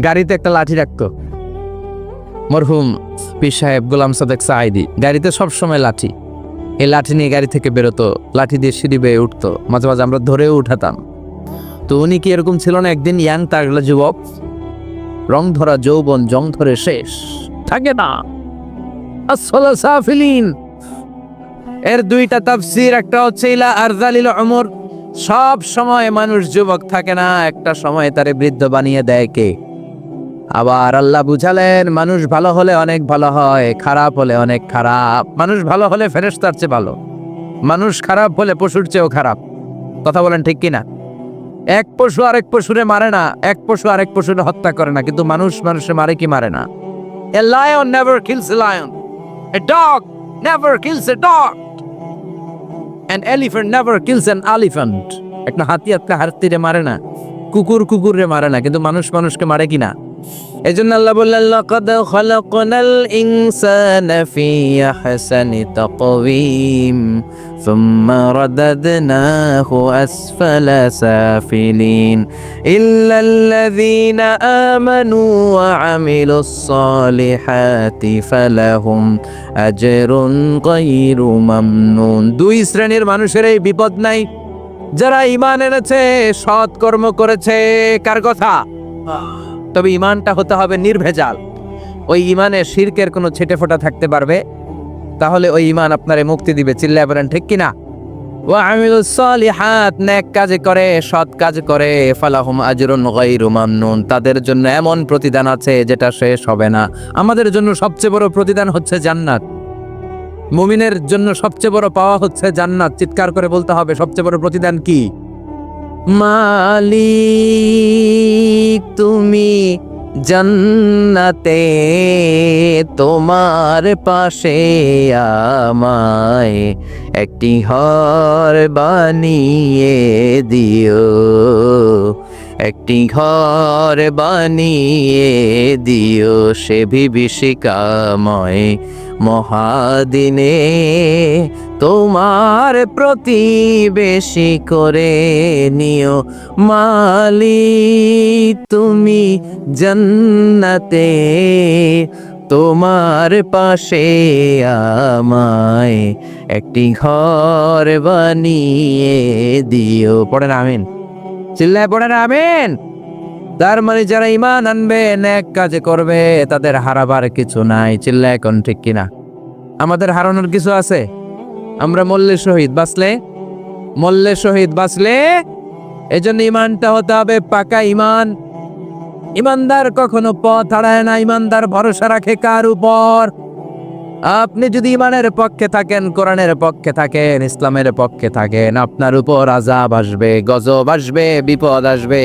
গাড়িতে একটা লাঠি রাখতো, মরহুম পীর সাহেব গোলাম সাদেক সাঈদী। গাড়িতে সবসময় লাঠি, এই লাঠি নিয়ে গাড়ি থেকে বেরোতো, লাঠি দিয়ে সিঁড়ি বেয়ে উঠতো, মাঝে মাঝে আমরা ধরেও উঠাতাম। তো উনি কি এরকম ছিল না? একদিন ইয়াং তাগলা যুবক, রং ধরা যৌবন, জং ধরে শেষ থাকে না। আসফালা সাফিলিন এর 2টা তাফসীর, একটা হচ্ছে ইলা আরযালিল উমর, সব সময় মানুষ যুবক থাকে না, একটা সময় তারে বৃদ্ধ বানিয়ে দেয় কে? আবার আল্লাহ বুঝালেন মানুষ ভালো হলে অনেক ভালো হয়, খারাপ হলে অনেক খারাপ। মানুষ ভালো হলে ফেরেশতার চেয়ে ভালো, মানুষ খারাপ হলে পশুর চেয়েও খারাপ। কথা বলেন ঠিক কিনা? এক পশু আরেক পশুরে মারে না, এক পশু আরেক পশুরে হত্যা করে না, কিন্তু মানুষ মানুষে মারে কি মারে না? A lion never kills a lion, a dog never kills a dog, an elephant never kills an elephant. একটা হাতি একটা হাতিরে মারে না, কুকুর কুকুরে মারে না, কিন্তু মানুষ মানুষকে মারে কিনা? এজন্য আল্লাহ বললেন লাকাদ খালাকনাল ইনসানা ফি আহসানি তাকওয়িম সুম্মা রাদাদনাহু আসফালা সাফিলিন ইল্লাল্লাযীনা আমানু ওয়া আমিলুস সালিহাতি ফালাহুম আজরুন গায়রু মামনুন। 2 শ্রেণীর মানুষের এই বিপদ নাই, যারা ঈমান এনেছে, সৎ কর্ম করেছে। কার কথা? তবে ঈমানটা হতে হবে নির্ভেজাল। ওই ঈমানে শিরকের কোনো ছেটেফোঁটা থাকতে পারবে? তাহলে ওই ঈমান আপনারে মুক্তি দিবে। চিল্লায় বলেন ঠিক কিনা? ওয়া আমিলুস সালিহাত, নেক কাজ করে, সৎ কাজ করে, ফালাহুম আজরুন গায়রু মামনুন, তাদের জন্য এমন প্রতিদান আছে যেটা শেষ হবে না। আমাদের জন্য সবচেয়ে বড় প্রতিদান হচ্ছে জান্নাত। মুমিনের জন্য সবচেয়ে বড় পাওয়া হচ্ছে জান্নাত। চিৎকার করে বলতে হবে সবচেয়ে বড় প্রতিদান কি? মালিক তুমি জান্নাতে তোমার পাশে আমায় একটি ঘর বানিয়ে দিও, একটি ঘর বানিয়ে দিও সে বিভীষিকাময় মহাদিনে, তোমার প্রতিবেশী করে নিও মালিক তুমি জান্নাতে, তোমার পাশে আমায় একটি ঘর বানিয়ে দিও। পড়েন আমিন, চিল্লায় পড়েন আমিন। তার মানে যারা ঈমান আনবে, নেক কাজ করবে, তাদের হারাবার কিছু নাই। চিল্লায় কোন ঠিক কিনা? আমাদের হারানোর কিছু আছে? আমরা মল্লে শহীদ বাঁচলে এই জন্য ইমানটা হতে হবে পাকা ইমান। ইমানদার কখনো পথ হারায় না। ইমানদার ভরসা রাখে কার উপর? আপনি যদি ইমানের পক্ষে থাকেন, কোরআনের পক্ষে থাকেন, ইসলামের পক্ষে থাকেন, আপনার উপর আযাব আসবে, গজব আসবে, বিপদ আসবে,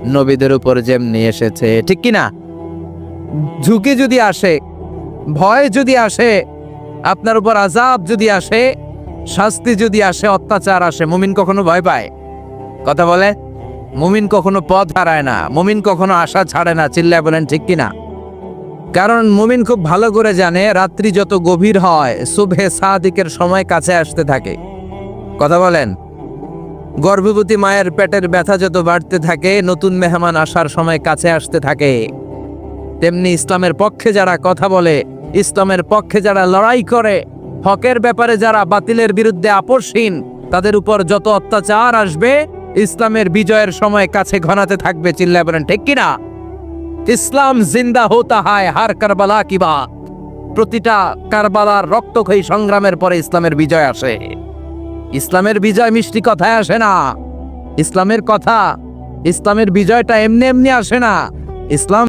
নবীদের উপর যেমনি এসেছে, ঠিক কিনা? ঝুঁকি যদি আসে, ভয় যদি আসে, আপনার উপর আযাব যদি আসে, শাস্তি যদি আসে, অত্যাচার আসে, মুমিন কখনো ভয় পায়? কথা বলে। মুমিন কখনো পথ হারায় না, মুমিন কখনো আশা ছাড়ে না। চিল্লায় বলেন ঠিক কিনা? কারণ মুমিন খুব ভালো করে জানে রাত্রি যত গভীর হয় সুবহে সাদিকের সময় কাছে আসতে থাকে। কথা বলেন। গর্ভবতী মায়ের পেটের ব্যথা যত বাড়তে থাকে, নতুন মেহমান আসার সময় কাছে আসতে থাকে। তেমনি ইসলামের পক্ষে যারা কথা বলে, ইসলামের পক্ষে যারা লড়াই করে, হকের ব্যাপারে যারা বাতিলের বিরুদ্ধে আপোষহীন, তাদের উপর যত অত্যাচার আসবে ইসলামের বিজয়ের সময় কাছে ঘনাতে থাকবে। চিল্লায় বলেন ঠিক কিনা? ইসলাম জিন্দা হোতা হয় হার কারবালা কি বাত। প্রতিটা কারবালার রক্তক্ষয়ী সংগ্রামের পরে ইসলামের বিজয় আসে। ইসলামের বিজয় মিষ্টি কথায় আসে না। ইসলামের বিজয়টা এমনি এমনি আসে না। ইসলাম